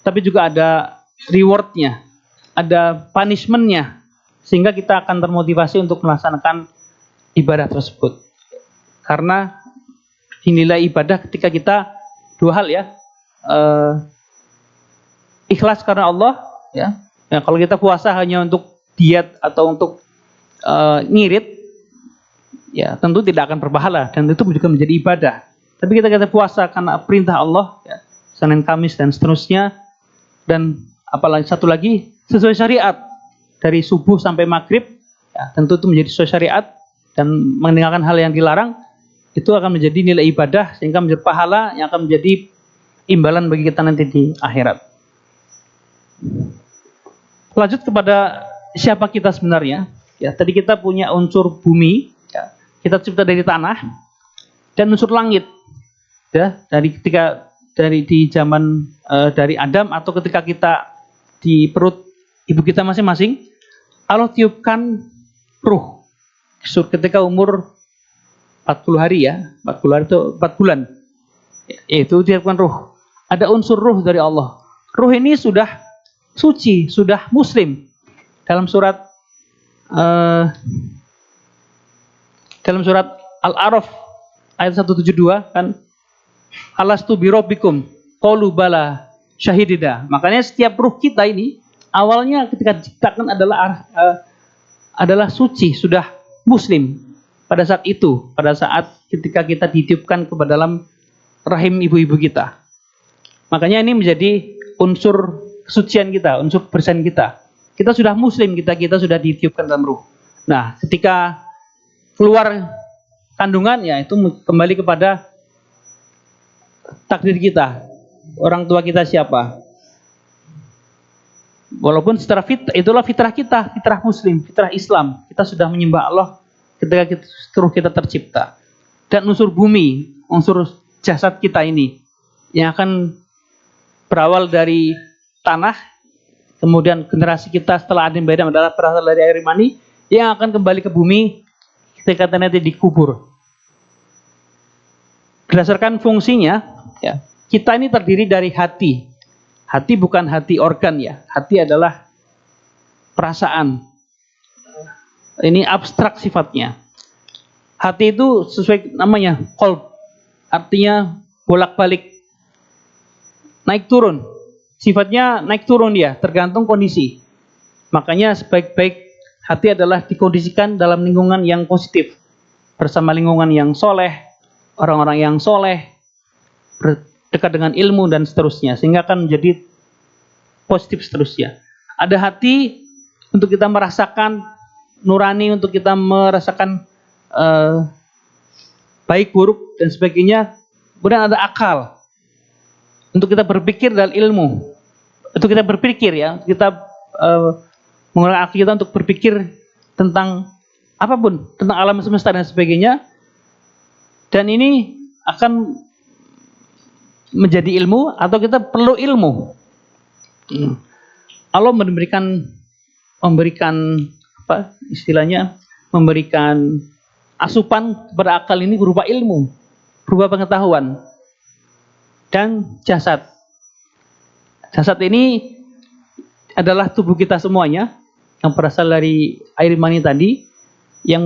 tapi juga ada rewardnya, ada punishmentnya, sehingga kita akan termotivasi untuk melaksanakan ibadah tersebut. Karena nilai ibadah ketika kita dua hal ya, ikhlas karena Allah, ya. Nah, kalau kita puasa hanya untuk diet atau untuk ngirit, ya tentu tidak akan berpahala dan itu juga menjadi ibadah. Tapi kita puasa karena perintah Allah, ya, Senin, Kamis dan seterusnya, dan apalagi satu lagi sesuai syariat dari subuh sampai maghrib, ya, tentu itu menjadi sesuai syariat dan meninggalkan hal yang dilarang itu akan menjadi nilai ibadah sehingga menjadi pahala yang akan menjadi imbalan bagi kita nanti di akhirat. Lanjut kepada siapa kita sebenarnya. Ya, tadi kita punya unsur bumi, ya, kita tercipta dari tanah dan unsur langit. Ya, dari di zaman dari Adam atau ketika kita di perut ibu kita masing-masing, Allah tiupkan ruh. Ketika umur 40 hari ya, 40 hari itu 4 bulan. Itu tiupkan ruh. Ada unsur ruh dari Allah. Ruh ini sudah suci, sudah muslim. Dalam surat Al-A'raf ayat 172 kan, alastu birabbikum qalu bala syahidina. Makanya setiap ruh kita ini awalnya ketika diciptakan adalah suci, sudah muslim pada saat itu, pada saat ketika kita ditiupkan ke dalam rahim ibu-ibu kita. Makanya ini menjadi unsur kesucian kita, unsur kebersihan kita. kita sudah muslim, kita sudah ditiupkan dalam ruh. Nah, ketika keluar kandungan, ya itu kembali kepada takdir kita. Orang tua kita siapa? Walaupun secara itulah fitrah kita, fitrah muslim, fitrah Islam. Kita sudah menyembah Allah ketika ruh kita tercipta. Dan unsur bumi, unsur jasad kita ini yang akan berawal dari tanah, kemudian generasi kita setelah Adam Adam adalah berasal dari air mani yang akan kembali ke bumi ketika nanti dikubur. Berdasarkan fungsinya, ya, kita ini terdiri dari hati. Hati bukan hati organ, ya. Hati adalah perasaan. Ini abstrak sifatnya. Hati itu sesuai namanya, qalb. Artinya bolak-balik. Naik turun. Sifatnya naik turun dia, tergantung kondisi. Makanya sebaik-baik hati adalah dikondisikan dalam lingkungan yang positif. Bersama lingkungan yang soleh, orang-orang yang soleh, dekat dengan ilmu dan seterusnya, sehingga akan menjadi positif seterusnya. Ada hati untuk kita merasakan nurani, untuk kita merasakan baik buruk dan sebagainya. Kemudian ada akal untuk kita berpikir dan ilmu, untuk kita berpikir, ya, kita menggunakan akal kita untuk berpikir tentang apapun, tentang alam semesta dan sebagainya. Dan ini akan menjadi ilmu atau kita perlu ilmu. Allah memberikan apa istilahnya, memberikan asupan kepada akal ini berupa ilmu, berupa pengetahuan dan jasad. Jasad ini adalah tubuh kita semuanya yang berasal dari air mani tadi, yang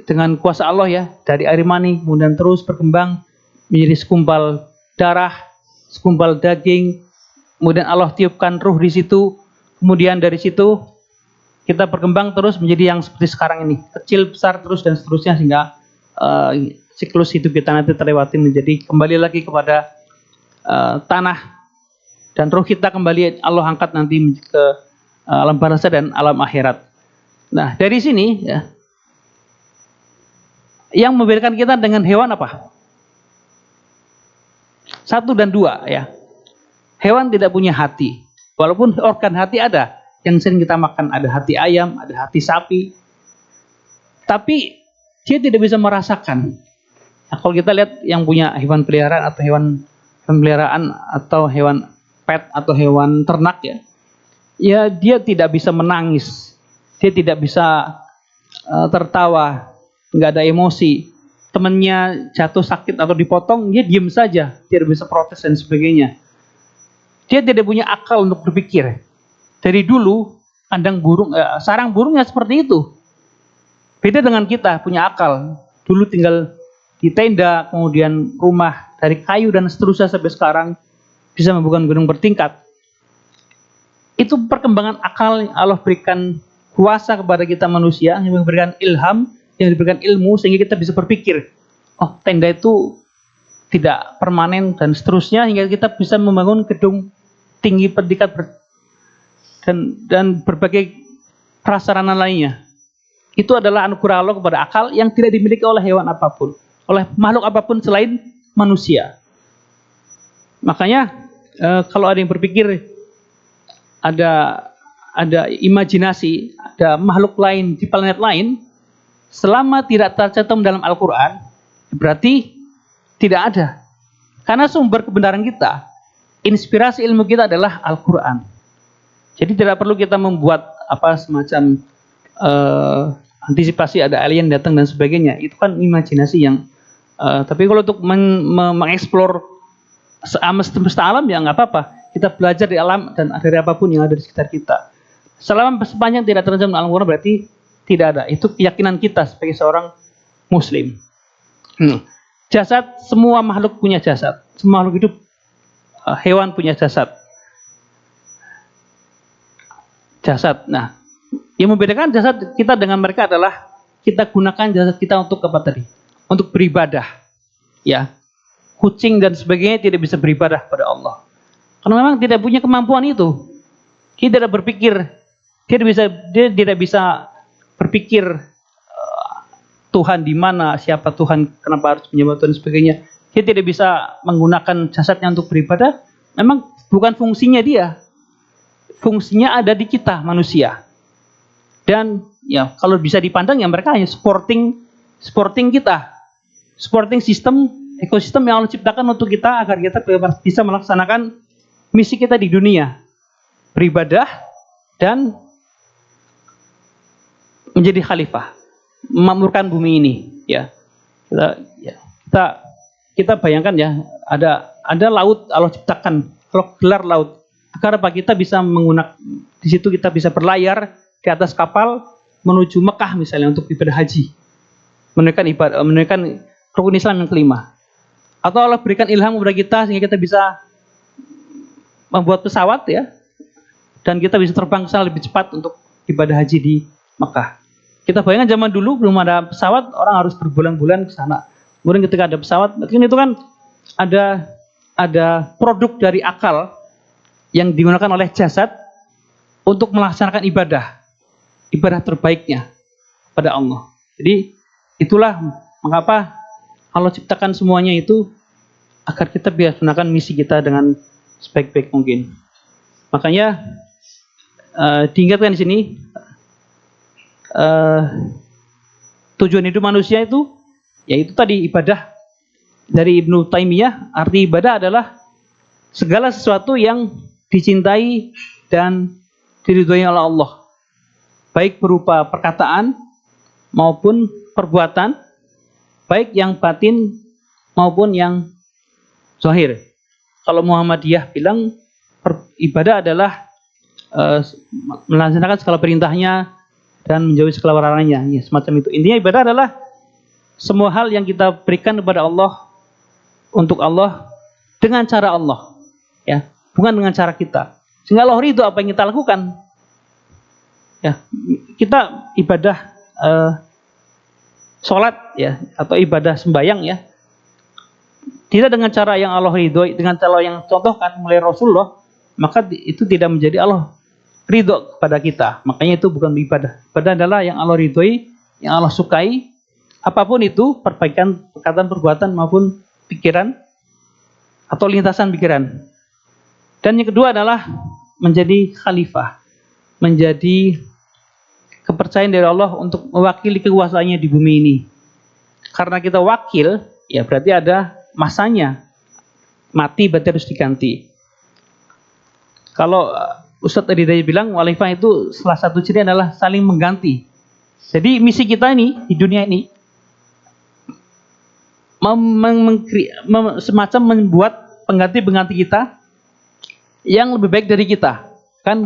dengan kuasa Allah, ya, dari air mani kemudian terus berkembang menjadi segumpal darah, segumpal daging, kemudian Allah tiupkan ruh di situ, kemudian dari situ kita berkembang terus menjadi yang seperti sekarang ini, kecil, besar, terus dan seterusnya, sehingga siklus hidup kita nanti terlewati menjadi kembali lagi kepada tanah, dan ruh kita kembali Allah angkat nanti ke alam barzah dan alam akhirat. Nah, dari sini, ya, yang membedakan kita dengan hewan apa? 1 dan 2, ya. Hewan tidak punya hati. Walaupun organ hati ada, yang sering kita makan, ada hati ayam, ada hati sapi. Tapi dia tidak bisa merasakan. Nah, kalau kita lihat yang punya hewan peliharaan atau hewan peliharaan atau hewan pet atau hewan ternak, ya, ya dia tidak bisa menangis, dia tidak bisa tertawa, nggak ada emosi. Temannya jatuh sakit atau dipotong, dia diam saja, tidak bisa protes dan sebagainya. Dia tidak punya akal untuk berpikir. Dari dulu kandang burung, sarang burungnya seperti itu. Beda dengan kita punya akal. Dulu tinggal di tenda, kemudian rumah dari kayu dan seterusnya sampai sekarang bisa membangun gedung bertingkat. Itu perkembangan akal yang Allah berikan kuasa kepada kita manusia, yang memberikan ilham, yang diberikan ilmu sehingga kita bisa berpikir, oh, tenda itu tidak permanen dan seterusnya, hingga kita bisa membangun gedung tinggi bertingkat dan berbagai prasarana lainnya. Itu adalah anugerah Allah kepada akal yang tidak dimiliki oleh hewan apapun, oleh makhluk apapun selain manusia. Makanya kalau ada yang berpikir ada imajinasi, ada makhluk lain di planet lain, selama tidak tercantum dalam Al-Quran, berarti tidak ada. Karena sumber kebenaran kita, inspirasi ilmu kita adalah Al-Quran. Jadi tidak perlu kita membuat semacam antisipasi ada alien datang dan sebagainya. Itu kan imajinasi yang tapi kalau untuk mengeksplor semesta alam, ya nggak apa-apa. Kita belajar di alam dan dari apapun yang ada di sekitar kita. Sepanjang tidak tercantum dalam Al-Quran berarti tidak ada. Itu keyakinan kita sebagai seorang Muslim. Jasad, semua makhluk punya jasad. Semua makhluk hidup, hewan punya jasad. Jasad. Nah, yang membedakan jasad kita dengan mereka adalah kita gunakan jasad kita untuk apa tadi? Untuk beribadah. Ya, kucing dan sebagainya tidak bisa beribadah kepada Allah. Karena memang tidak punya kemampuan itu. Dia tidak berpikir, dia tidak bisa berpikir Tuhan di mana, siapa Tuhan, kenapa harus menyembah Tuhan dan sebagainya. Dia tidak bisa menggunakan jasadnya untuk beribadah. Memang bukan fungsinya dia. Fungsinya ada di kita manusia. Dan ya kalau bisa dipandang ya mereka hanya supporting kita. Supporting sistem, ekosistem yang Allah ciptakan untuk kita agar kita bisa melaksanakan misi kita di dunia. Beribadah dan menjadi khalifah, memakmurkan bumi ini, ya. Kita bayangkan ya, ada laut Allah ciptakan, gelar laut. Agar apa kita bisa menggunakan di situ kita bisa berlayar di atas kapal menuju Mekah misalnya untuk ibadah haji. Menunaikan rukun Islam yang kelima. Atau Allah berikan ilham kepada kita sehingga kita bisa membuat pesawat ya. Dan kita bisa terbang ke sana lebih cepat untuk ibadah haji di Mekah. Kita bayangkan zaman dulu belum ada pesawat, orang harus berbulan-bulan ke sana. Kemudian ketika ada pesawat, itu kan ada produk dari akal yang digunakan oleh jasad untuk melaksanakan ibadah terbaiknya pada Allah. Jadi itulah mengapa Allah ciptakan semuanya itu agar kita bisa gunakan misi kita dengan sebaik-baik mungkin. Makanya diingatkan di sini tujuan hidup manusia itu yaitu tadi ibadah. Dari Ibnu Taimiyah, arti ibadah adalah segala sesuatu yang dicintai dan diridhoi oleh Allah, baik berupa perkataan maupun perbuatan, baik yang batin maupun yang zahir. Kalau Muhammadiyah bilang ibadah adalah melaksanakan segala perintahnya dan menjauhi segala larangannya, ya, semacam itu. Intinya ibadah adalah semua hal yang kita berikan kepada Allah untuk Allah dengan cara Allah, ya, bukan dengan cara kita. Sehingga Allah ridho apa yang kita lakukan. Ya, kita ibadah sholat ya atau ibadah sembahyang ya, tidak dengan cara yang Allah ridhoi, dengan cara yang contohkan mulai Rasulullah, maka itu tidak menjadi Allah ridho kepada kita. Makanya itu bukan ibadah. Ibadah adalah yang Allah ridhoi, yang Allah sukai, apapun itu, perbaikan perkataan, perbuatan maupun pikiran atau lintasan pikiran. Dan yang kedua adalah menjadi khalifah, menjadi kepercayaan dari Allah untuk mewakili kekuasaannya di bumi ini. Karena kita wakil, ya berarti ada masanya. Mati berarti harus diganti. Kalau Ustadz tadi bilang, khalifah itu salah satu ciri adalah saling mengganti. Jadi misi kita ini di dunia ini semacam membuat pengganti-pengganti kita yang lebih baik dari kita. Kan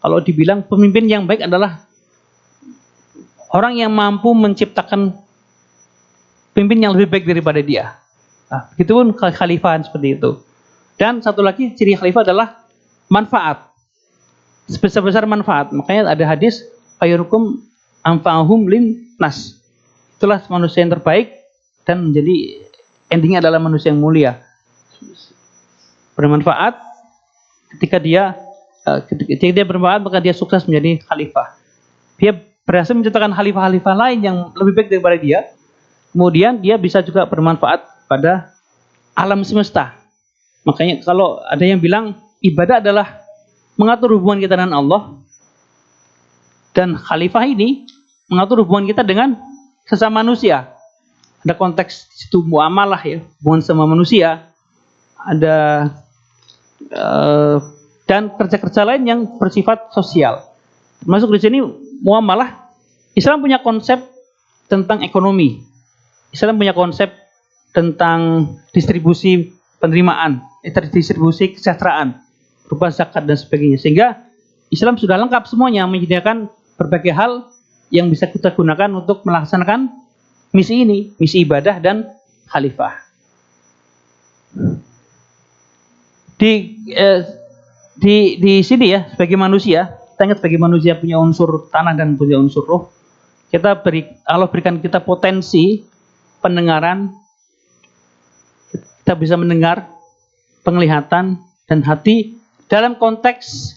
kalau dibilang pemimpin yang baik adalah orang yang mampu menciptakan pemimpin yang lebih baik daripada dia. Nah, begitupun kekhalifahan seperti itu. Dan satu lagi ciri khalifah adalah manfaat. Sebesar-besar manfaat. Makanya ada hadis khairukum anfa'uhum lin nas. Itulah manusia yang terbaik dan menjadi endingnya adalah manusia yang mulia. Bermanfaat ketika dia bermanfaat maka dia sukses menjadi khalifah. Dia berhasil menciptakan khalifah-khalifah lain yang lebih baik daripada dia. Kemudian dia bisa juga bermanfaat pada alam semesta. Makanya kalau ada yang bilang ibadah adalah mengatur hubungan kita dengan Allah, dan khalifah ini mengatur hubungan kita dengan sesama manusia. Ada konteks situ muamalah ya, hubungan sama manusia. Ada dan kerja-kerja lain yang bersifat sosial. Termasuk di sini muamalah. Islam punya konsep tentang ekonomi. Islam punya konsep tentang distribusi penerimaan, distribusi kesejahteraan, berupa zakat dan sebagainya. Sehingga Islam sudah lengkap semuanya, menyediakan berbagai hal yang bisa kita gunakan untuk melaksanakan misi ini, misi ibadah dan khalifah. Di sini ya, sebagai manusia, kita ingat sebagai manusia punya unsur tanah dan punya unsur roh. Allah berikan kita potensi pendengaran, kita bisa mendengar, penglihatan dan hati dalam konteks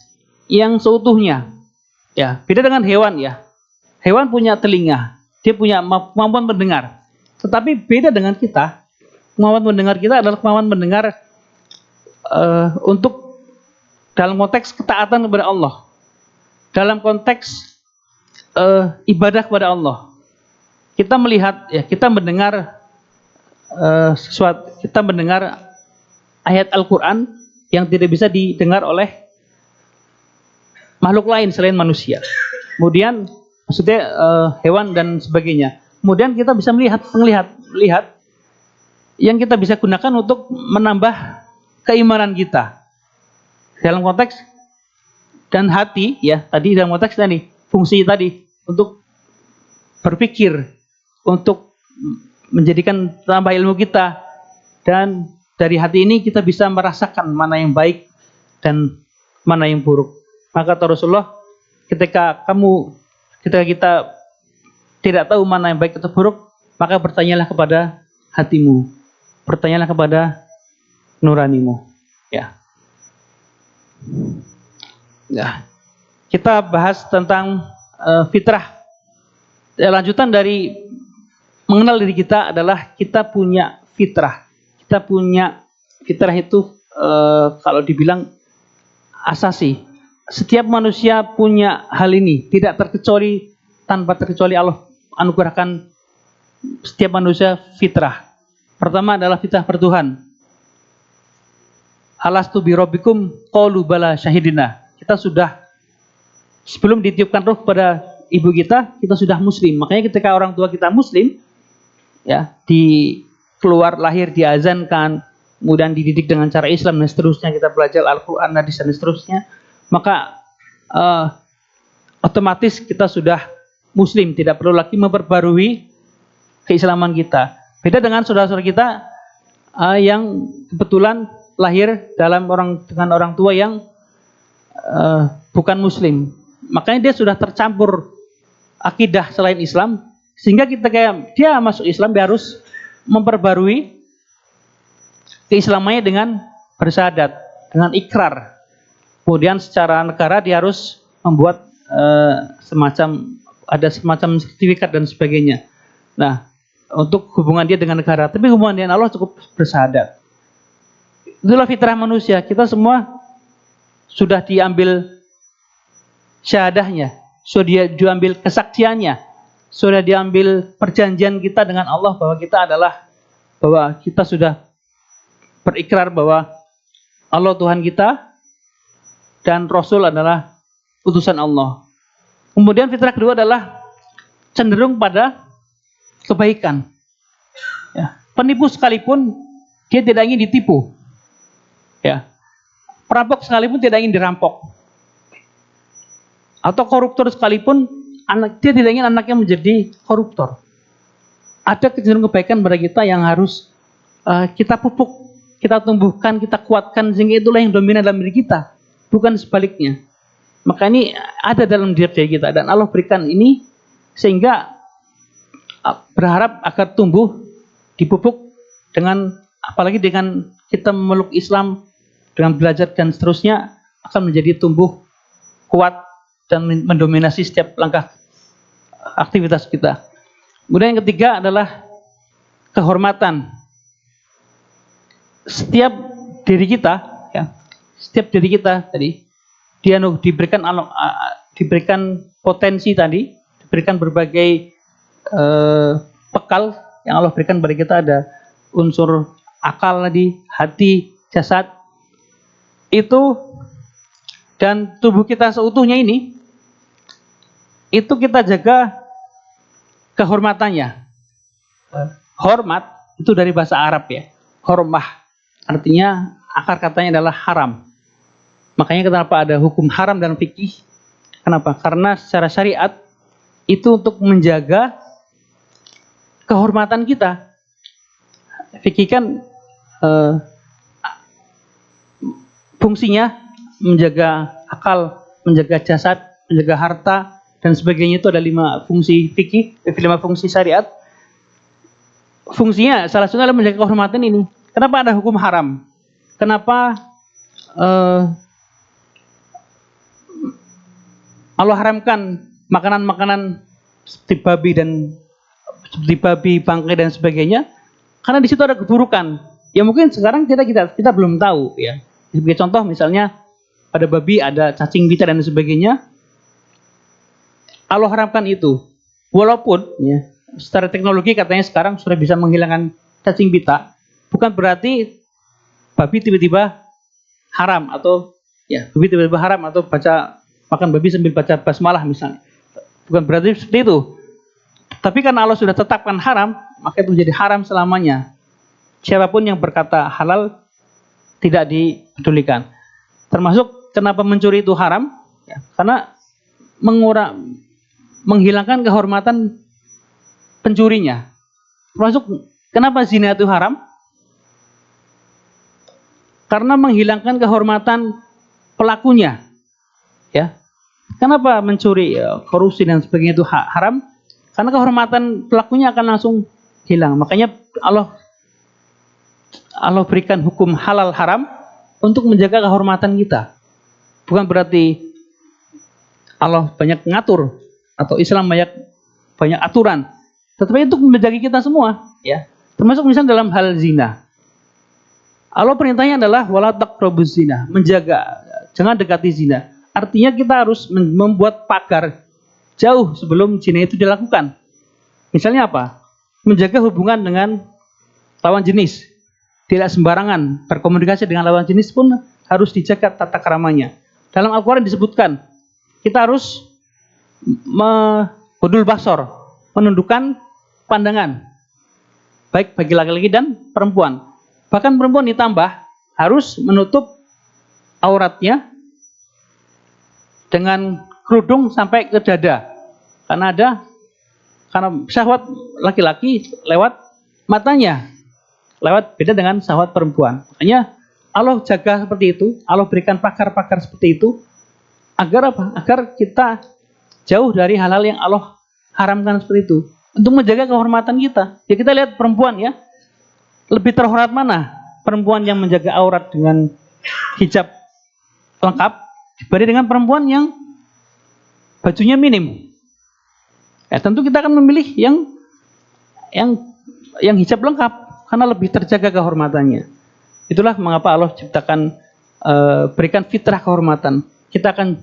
yang seutuhnya. Ya, beda dengan hewan ya. Hewan punya telinga, dia punya kemampuan mendengar. Tetapi beda dengan kita. Kemampuan mendengar kita adalah kemampuan mendengar untuk dalam konteks ketaatan kepada Allah, dalam konteks ibadah kepada Allah. Kita melihat, ya, kita mendengar sesuatu, kita mendengar ayat Al-Quran yang tidak bisa didengar oleh makhluk lain selain manusia. Kemudian, maksudnya hewan dan sebagainya. Kemudian kita bisa melihat yang kita bisa gunakan untuk menambah keimanan kita dalam konteks dan hati, ya, tadi dalam konteks tadi fungsi tadi untuk berpikir, untuk menjadikan tambah ilmu kita, dan dari hati ini kita bisa merasakan mana yang baik dan mana yang buruk. Maka kata Rasulullah, ketika kita tidak tahu mana yang baik atau buruk, maka bertanyalah kepada hatimu, bertanyalah kepada nuranimu. Ya. Ya. Kita bahas tentang fitrah. Lanjutan dari mengenal diri kita adalah kita punya fitrah. Kita punya fitrah itu kalau dibilang asasi. Setiap manusia punya hal ini, tidak terkecuali, tanpa terkecuali Allah anugerahkan setiap manusia fitrah. Pertama adalah fitrah bertuhan. Alastu bi rabbikum qalu bala syahidina. Kita sudah, sebelum ditiupkan ruh kepada ibu kita sudah muslim. Makanya ketika orang tua kita muslim, ya, keluar lahir diazankan, kemudian dididik dengan cara Islam dan seterusnya, kita belajar Al-Quran, hadis dan seterusnya, maka otomatis kita sudah muslim, tidak perlu lagi memperbarui keislaman kita. Beda dengan saudara-saudara kita yang kebetulan lahir dengan orang tua yang bukan muslim. Makanya dia sudah tercampur akidah selain Islam, sehingga dia masuk Islam, dia harus memperbarui keislamannya dengan bersyahadat, dengan ikrar. Kemudian secara negara dia harus membuat semacam sertifikat dan sebagainya. Nah, untuk hubungan dia dengan negara, tapi hubungan dengan Allah cukup bersyahadat. Itulah fitrah manusia. Kita semua sudah diambil syahadahnya, sudah diambil kesaksiannya, sudah diambil perjanjian kita dengan Allah bahwa kita sudah berikrar bahwa Allah Tuhan kita dan Rasul adalah utusan Allah. Kemudian fitrah kedua adalah cenderung pada kebaikan. Ya. Penipu sekalipun dia tidak ingin ditipu. Ya. Perampok sekalipun tidak ingin dirampok. Atau koruptor sekalipun dia tidak ingin anaknya menjadi koruptor. Ada kecenderungan kebaikan pada kita yang harus kita pupuk, kita tumbuhkan, kita kuatkan, sehingga itulah yang dominan dalam diri kita, bukan sebaliknya. Maka ini ada dalam diri kita, dan Allah berikan ini sehingga berharap agar tumbuh, dipupuk dengan, apalagi dengan kita memeluk Islam, dengan belajar dan seterusnya, akan menjadi tumbuh kuat dan mendominasi setiap langkah aktivitas kita. Kemudian yang ketiga adalah kehormatan. Setiap diri kita, ya, setiap diri kita tadi dia diberikan potensi tadi, diberikan berbagai bekal yang Allah berikan pada kita. Ada unsur akal tadi, hati, jasad itu, dan tubuh kita seutuhnya ini, itu kita jaga kehormatannya. Hormat itu dari bahasa Arab, ya, hormah, artinya akar katanya adalah haram. Makanya kenapa ada hukum haram dalam fikih? Kenapa? Karena secara syariat itu untuk menjaga kehormatan kita. Fikih kan fungsinya menjaga akal, menjaga jasad, menjaga harta, dan sebagainya. Itu ada 5 fungsi fikih, 5 fungsi syariat. Fungsinya salah satunya adalah menjaga kehormatan ini. Kenapa ada hukum haram? Kenapa Allah haramkan makanan-makanan seperti babi, bangkai dan sebagainya, karena di situ ada keburukan. Ya mungkin sekarang kita belum tahu ya. Sebagai contoh misalnya pada babi ada cacing pita dan sebagainya. Allah haramkan itu. Walaupun ya, secara teknologi katanya sekarang sudah bisa menghilangkan cacing pita, bukan berarti babi tiba-tiba haram atau baca makan babi sambil baca basmalah misalnya. Bukan berarti seperti itu. Tapi karena Allah sudah tetapkan haram, maka itu menjadi haram selamanya. Siapapun yang berkata halal tidak dipedulikan. Termasuk kenapa mencuri itu haram? Ya, karena menghilangkan kehormatan pencurinya. Termasuk kenapa zina itu haram? Karena menghilangkan kehormatan pelakunya. Ya. Kenapa mencuri, korupsi dan sebagainya itu haram? Karena kehormatan pelakunya akan langsung hilang. Makanya Allah berikan hukum halal haram untuk menjaga kehormatan kita. Bukan berarti Allah banyak ngatur atau Islam banyak aturan. Tetapi untuk menjaga kita semua, ya. Termasuk misalnya dalam hal zina. Allah perintahnya adalah wala taqrabuz zina, menjaga, jangan dekati zina. Artinya kita harus membuat pagar jauh sebelum zina itu dilakukan. Misalnya apa? Menjaga hubungan dengan lawan jenis. Tidak sembarangan berkomunikasi dengan lawan jenis pun harus dijaga tata keramanya. Dalam Al-Quran disebutkan kita harus hudul basor, menundukkan pandangan, baik bagi laki-laki dan perempuan. Bahkan perempuan ditambah harus menutup auratnya dengan kerudung sampai ke dada. Karena syahwat laki-laki lewat matanya, lewat beda dengan syahwat perempuan. Makanya Allah jaga seperti itu, Allah berikan pakar-pakar seperti itu agar apa? Agar kita jauh dari hal-hal yang Allah haramkan seperti itu. Untuk menjaga kehormatan kita. Ya kita lihat perempuan ya, lebih terhormat mana? Perempuan yang menjaga aurat dengan hijab lengkap dibanding dengan perempuan yang bajunya minim. Ya, tentu kita akan memilih yang hijab lengkap karena lebih terjaga kehormatannya. Itulah mengapa Allah ciptakan berikan fitrah kehormatan. Kita akan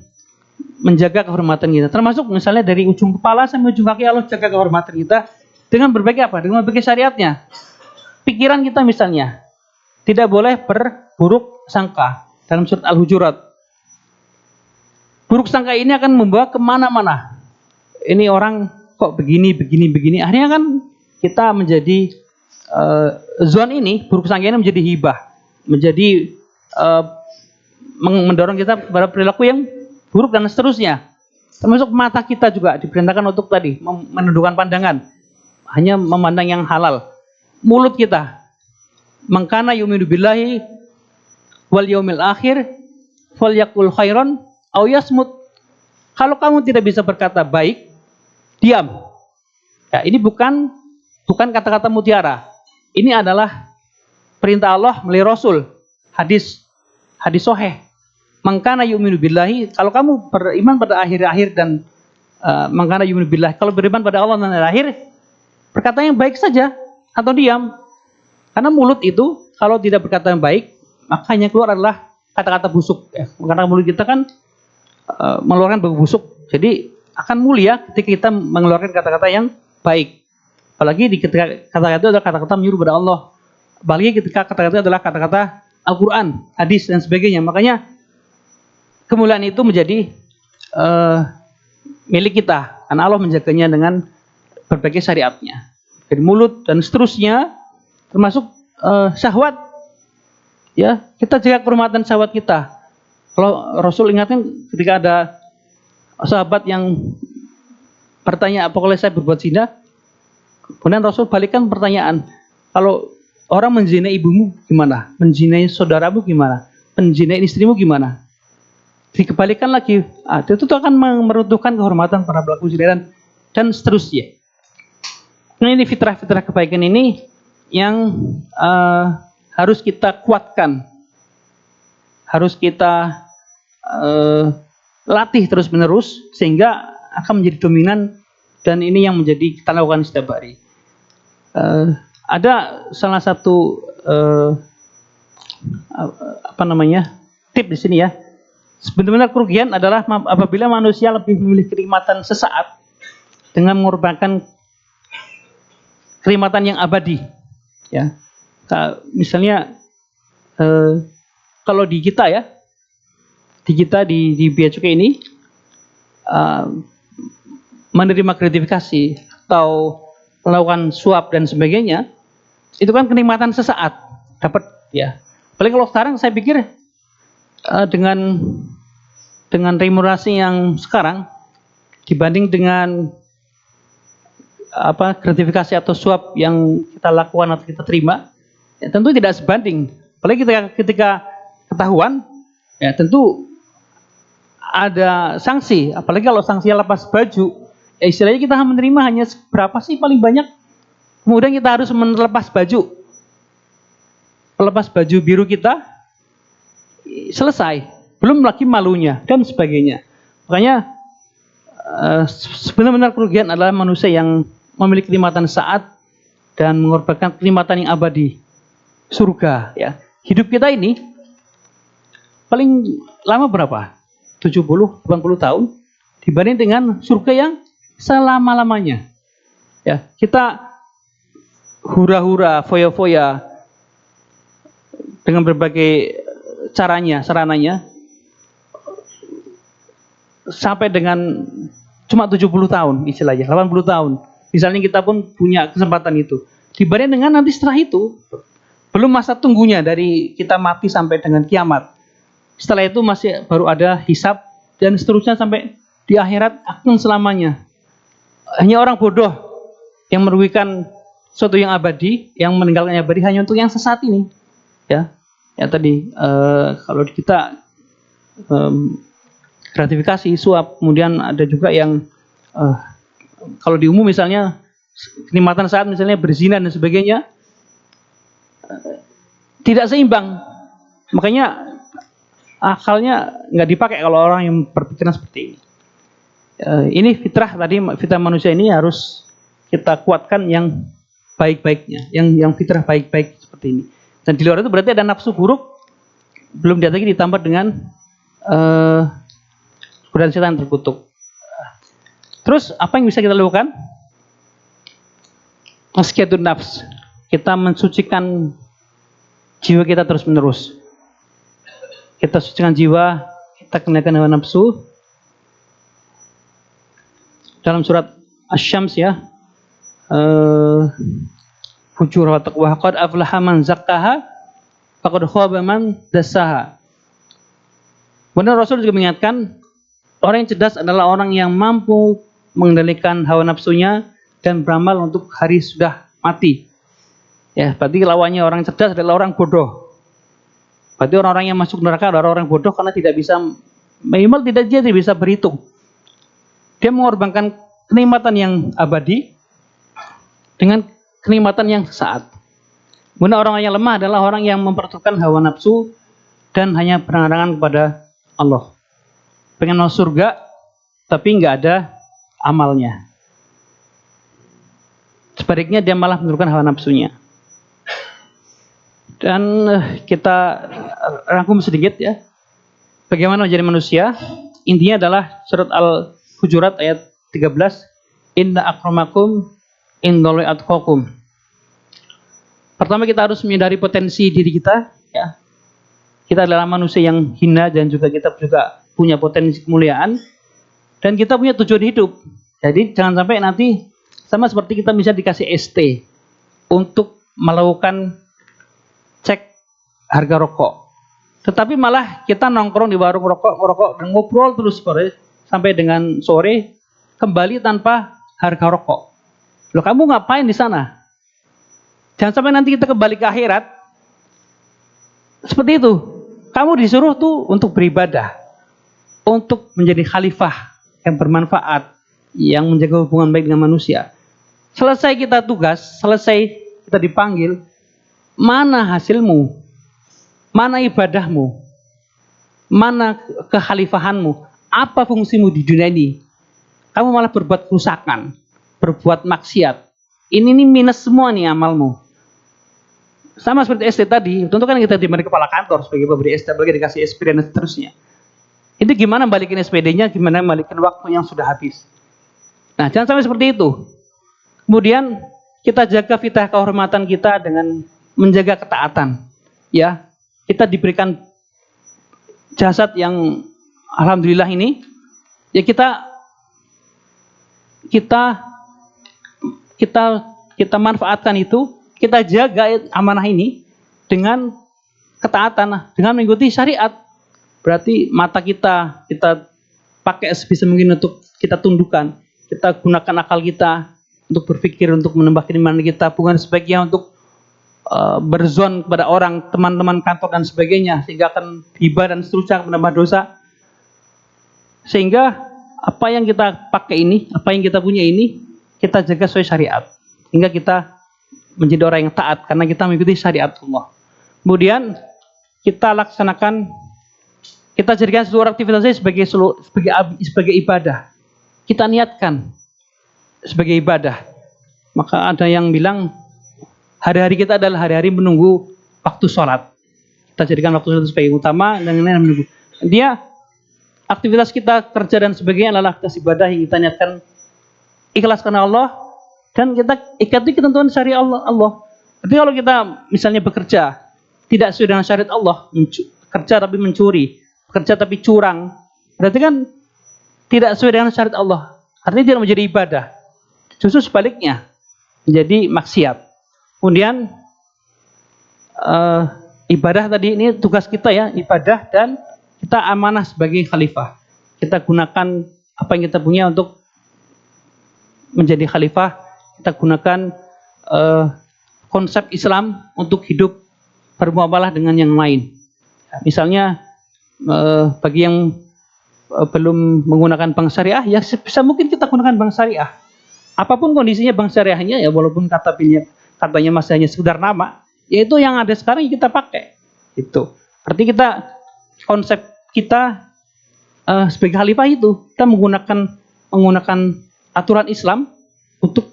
menjaga kehormatan kita. Termasuk misalnya dari ujung kepala sampai ujung kaki Allah jaga kehormatan kita dengan berbagai apa? Dengan berbagai syariatnya. Pikiran kita misalnya tidak boleh berburuk sangka dalam surat Al-Hujurat. Buruk sangka ini akan membawa kemana-mana. Ini orang kok begini. Akhirnya kan kita menjadi zon ini, buruk sangka ini menjadi hibah, menjadi mendorong kita pada perilaku yang buruk dan seterusnya. Termasuk mata kita juga diperintahkan untuk tadi menundukkan pandangan, hanya memandang yang halal. Mulut kita, mangkana yu'minu billahi wal yaumil akhir falyaqul khairan aw yasmut. Kalau kamu tidak bisa berkata baik, diam. Ya, ini bukan kata-kata mutiara. Ini adalah perintah Allah melalui Rasul. Hadis sahih. Mangkana yu'minu billahi, kalau kamu beriman pada akhir-akhir dan mangkana yu'minu billahi, kalau beriman pada Allah dan akhir, berkata yang baik saja atau diam. Karena mulut itu kalau tidak berkata yang baik, maka hanya keluar adalah kata-kata busuk. Ya. Karena mulut kita kan mengeluarkan bau busuk. Jadi akan mulia ketika kita mengeluarkan kata-kata yang baik. Apalagi ketika kata-kata itu adalah kata-kata menyuruh pada Allah. Apalagi ketika kata-kata itu adalah kata-kata Al-Quran, hadis dan sebagainya. Makanya kemuliaan itu menjadi milik kita. Karena Allah menjaganya dengan berbagai syariatnya. Dari mulut dan seterusnya, termasuk syahwat. Ya, kita jaga kehormatan syahwat kita. Kalau Rasul ingatkan ketika ada sahabat yang bertanya, apakah saya berbuat zina? Kemudian Rasul balikkan pertanyaan, kalau orang menzinai ibumu gimana? Menzinai saudaramu gimana? Menzinai istrimu gimana? Dikembalikan lagi, itu akan meruntuhkan kehormatan para pelaku zina dan seterusnya. Nah, ini fitrah-fitrah kebaikan ini yang harus kita kuatkan, harus kita latih terus-menerus sehingga akan menjadi dominan, dan ini yang menjadi kita lakukan setiap hari. Ada salah satu tip di sini ya. Sebenarnya kerugian adalah apabila manusia lebih memilih kenikmatan sesaat dengan mengorbankan kenikmatan yang abadi. Ya, misalnya kalau di kita ya, di Bea Cukai ini menerima gratifikasi atau melakukan suap dan sebagainya, itu kan kenikmatan sesaat dapat ya. Apalagi kalau sekarang saya pikir dengan remunerasi yang sekarang dibanding dengan gratifikasi atau suap yang kita lakukan atau kita terima, ya tentu tidak sebanding. Apalagi ketika ketahuan, ya tentu ada sanksi. Apalagi kalau sanksinya lepas baju, ya istilahnya kita menerima hanya berapa sih paling banyak, kemudian kita harus melepas baju biru kita, selesai, belum lagi malunya dan sebagainya. Makanya sebenarnya kerugian adalah manusia yang memiliki kenikmatan saat dan mengorbankan kenikmatan yang abadi, surga ya. Hidup kita ini paling lama berapa? 70-80 tahun dibanding dengan surga yang selama-lamanya. Ya, kita hura-hura, foya-foya dengan berbagai sarananya sampai dengan cuma 70 tahun istilahnya, 80 tahun. Misalnya kita pun punya kesempatan itu. Dibanding dengan nanti setelah itu, belum masa tunggunya dari kita mati sampai dengan kiamat. Setelah itu masih baru ada hisab dan seterusnya sampai di akhirat akan selamanya. Hanya orang bodoh yang merugikan sesuatu yang abadi, yang meninggalkan yang abadi hanya untuk yang sesaat ini. Ya tadi kalau kita gratifikasi, suap, kemudian ada juga yang kalau di umum misalnya kenikmatan saat misalnya berzina dan sebagainya, tidak seimbang. Makanya akalnya nggak dipakai kalau orang yang berpikiran seperti ini. Ini fitrah tadi, fitrah manusia ini harus kita kuatkan yang baik-baiknya, yang fitrah baik-baik seperti ini. Dan di luar itu berarti ada nafsu buruk, belum lagi ditambah dengan godaan setan terkutuk. Terus apa yang bisa kita lakukan? Tazkiyatun nafs. Kita mensucikan jiwa kita terus menerus. Kita sucikan jiwa, kita kenakan hawa nafsu. Dalam surat Asy-Syams ya, fujur wa taqwa, qad aflaha man zakkaha faqad khaba man dassaha. Benar, Rasul juga mengingatkan orang yang cerdas adalah orang yang mampu mengendalikan hawa nafsunya dan beramal untuk hari sudah mati. Ya, berarti lawannya orang cerdas adalah orang bodoh. Berarti orang-orang yang masuk neraka adalah orang bodoh karena tidak bisa, minimal tidak bisa berhitung. Dia mengorbankan kenikmatan yang abadi dengan kenikmatan yang sesaat. Kemudian orang yang lemah adalah orang yang mempertukarkan hawa nafsu dan hanya berangan-angan kepada Allah. Pengen masuk surga tapi nggak ada amalnya. Sebaliknya dia malah menurunkan hawa nafsunya. Dan kita rangkum sedikit ya, bagaimana menjadi manusia. Intinya adalah surat Al-Hujurat ayat 13, inna akramakum indallahi atqakum. Pertama kita harus menyadari potensi diri kita ya. Kita adalah manusia yang hina dan juga kita juga punya potensi kemuliaan dan kita punya tujuan hidup. Jadi jangan sampai nanti sama seperti kita bisa dikasih ST untuk melakukan cek harga rokok, tetapi malah kita nongkrong di warung rokok dan ngobrol terus sampai dengan sore, kembali tanpa harga rokok. Loh, kamu ngapain di sana? Jangan sampai nanti kita kembali ke akhirat seperti itu. Kamu disuruh tuh untuk beribadah, untuk menjadi khalifah yang bermanfaat, yang menjaga hubungan baik dengan manusia. Selesai kita tugas, selesai kita dipanggil, mana hasilmu? Mana ibadahmu? Mana kekhalifahanmu? Apa fungsimu di dunia ini? Kamu malah berbuat kerusakan, berbuat maksiat. Ini nih minus semua nih amalmu. Sama seperti SD tadi, tentu kan kita diberi kepala kantor sebagai pemberi SD, bagi dikasih SP dan seterusnya. Itu gimana balikin SPD-nya, gimana balikin waktu yang sudah habis. Nah, jangan sampai seperti itu. Kemudian kita jaga fitrah kehormatan kita dengan menjaga ketaatan. Ya, kita diberikan jasad yang alhamdulillah ini, ya kita manfaatkan itu, kita jaga amanah ini dengan ketaatan, dengan mengikuti syariat. Berarti mata kita pakai sebisa mungkin untuk kita tundukkan, kita gunakan akal kita untuk berpikir, untuk menambah keimanan kita, bukan sebaiknya untuk berzon kepada orang, teman-teman kantor dan sebagainya, sehingga akan hibah dan seterusnya menambah dosa. Sehingga apa yang kita pakai ini, apa yang kita punya ini, kita jaga sesuai syariat, hingga kita menjadi orang yang taat karena kita mengikuti syariat Allah. Kemudian kita laksanakan, kita jadikan seluruh aktivitasnya sebagai ibadah. Kita niatkan sebagai ibadah. Maka ada yang bilang hari-hari kita adalah hari-hari menunggu waktu sholat. Kita jadikan waktu sholat sebagai utama dan lain-lain menunggu. Dia aktivitas kita kerja dan sebagainya adalah aktivitas ibadah yang kita niatkan ikhlas karena Allah, dan kita ikati ketentuan syariat Allah. Tapi kalau kita misalnya bekerja tidak sesuai dengan syariat Allah, kerja tapi mencuri, kerja tapi curang, berarti kan tidak sesuai dengan syariat Allah. Artinya tidak menjadi ibadah. Justru sebaliknya, menjadi maksiat. Kemudian ibadah tadi ini tugas kita ya, ibadah, dan kita amanah sebagai khalifah. Kita gunakan apa yang kita punya untuk menjadi khalifah. Kita gunakan konsep Islam untuk hidup bermuamalah dengan yang lain. Misalnya bagi yang belum menggunakan bank syariah, ya sebisa mungkin kita gunakan bank syariah. Apapun kondisinya bank syariahnya, ya walaupun katanya masih hanya sekedar nama, yaitu yang ada sekarang yang kita pakai. Itu. Artinya kita, konsep kita sebagai khalifah itu, kita menggunakan aturan Islam untuk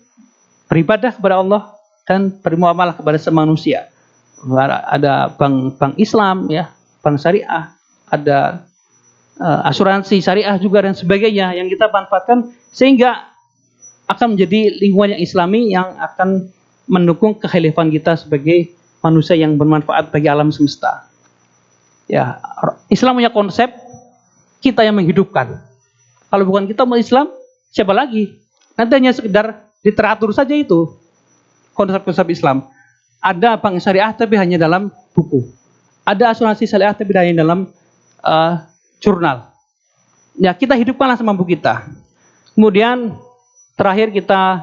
beribadah kepada Allah dan bermuamalah kepada semanusia. Ada bank Islam, ya, bank syariah, ada asuransi syariah juga dan sebagainya yang kita manfaatkan, sehingga akan menjadi lingkungan yang Islami yang akan mendukung kekhilafan kita sebagai manusia yang bermanfaat bagi alam semesta. Ya, Islam punya konsep, kita yang menghidupkan. Kalau bukan kita mau Islam, siapa lagi? Nanti hanya sekedar literatur saja itu konsep-konsep Islam. Ada bank syariah tapi hanya dalam buku. Ada asuransi syariah tapi hanya dalam jurnal. Ya, kita hidupkanlah semampu kita. Kemudian terakhir kita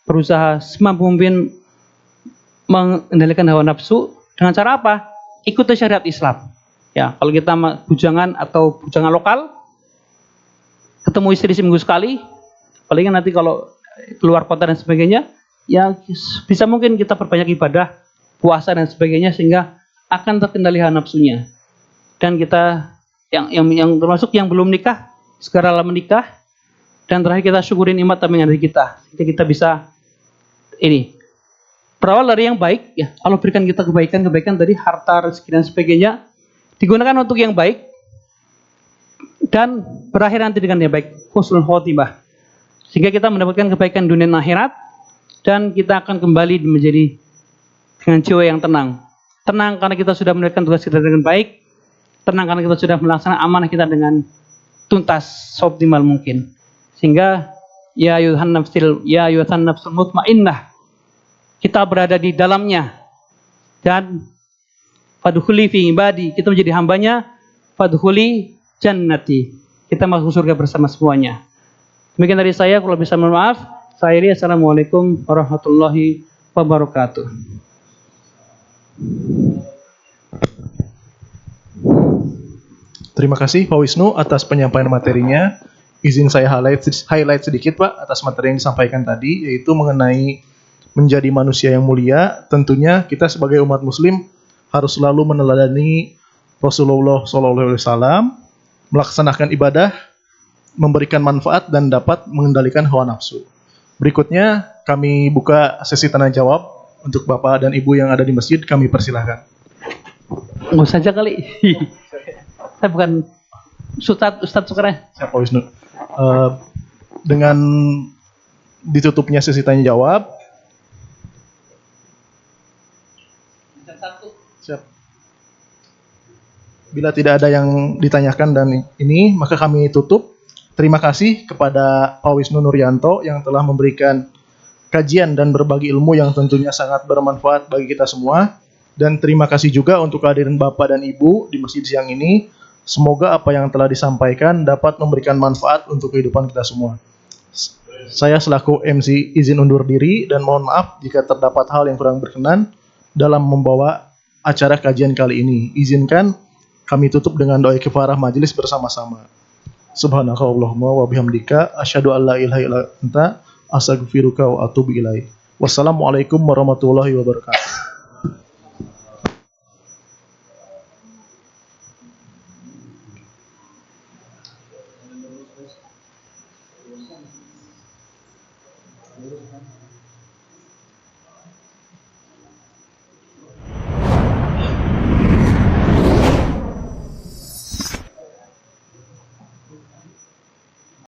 berusaha semampu mungkin mengendalikan hawa nafsu dengan cara apa? Ikuti syariat Islam. Ya, kalau kita bujangan atau bujangan lokal, ketemu istri seminggu sekali, apalagi nanti kalau keluar kota dan sebagainya, ya bisa mungkin kita perbanyak ibadah, puasa dan sebagainya, sehingga akan terkendali hawa nafsunya. Dan kita yang termasuk yang belum nikah, segeralah menikah. Dan terakhir kita syukurin nikmat yang ada di kita. Jadi kita bisa ini berawal dari yang baik, ya. Allah berikan kita kebaikan dari harta, rezeki dan sebagainya, digunakan untuk yang baik dan berakhir nanti dengan yang baik, husnul khotimah. Sehingga kita mendapatkan kebaikan dunia dan akhirat, dan kita akan kembali menjadi dengan jiwa yang tenang. Tenang karena kita sudah menunaikan tugas kita dengan baik, tenang karena kita sudah melaksanakan amanah kita dengan tuntas, seoptimal mungkin. Sehingga ya ayuhan nafsul mutmainnah, kita berada di dalamnya, dan fadkhuli fi ibadi, kita menjadi hambanya, fadkhuli jannati, kita masuk surga bersama semuanya. Demikian dari saya, kalau bisa mohon maaf. Saya ini, assalamualaikum warahmatullahi wabarakatuh. Terima kasih Pak Wisnu atas penyampaian materinya. Izin saya highlight sedikit Pak atas materi yang disampaikan tadi, yaitu mengenai menjadi manusia yang mulia. Tentunya kita sebagai umat muslim harus selalu meneladani Rasulullah SAW melaksanakan ibadah, memberikan manfaat dan dapat mengendalikan hawa nafsu. Berikutnya kami buka sesi tanya jawab untuk Bapak dan Ibu yang ada di masjid, kami persilahkan. Nggak usah aja kali. Saya bukan Ustadz Sukarnya. Siapa Wisnu? Dengan ditutupnya sesi tanya jawab. Siap. Bila tidak ada yang ditanyakan dan ini, maka kami tutup. Terima kasih kepada Pak Wisnu Nuryanto yang telah memberikan kajian dan berbagi ilmu yang tentunya sangat bermanfaat bagi kita semua. Dan terima kasih juga untuk kehadiran Bapak dan Ibu di masjid siang ini. Semoga apa yang telah disampaikan dapat memberikan manfaat untuk kehidupan kita semua. Saya selaku MC izin undur diri dan mohon maaf jika terdapat hal yang kurang berkenan dalam membawa acara kajian kali ini. Izinkan kami tutup dengan doa kifarah majelis bersama-sama. Subhanakallahumma wa bihamdika asyhadu an la ilaha illa anta astaghfiruka wa atubu ilaik. Wassalamualaikum warahmatullahi wabarakatuh.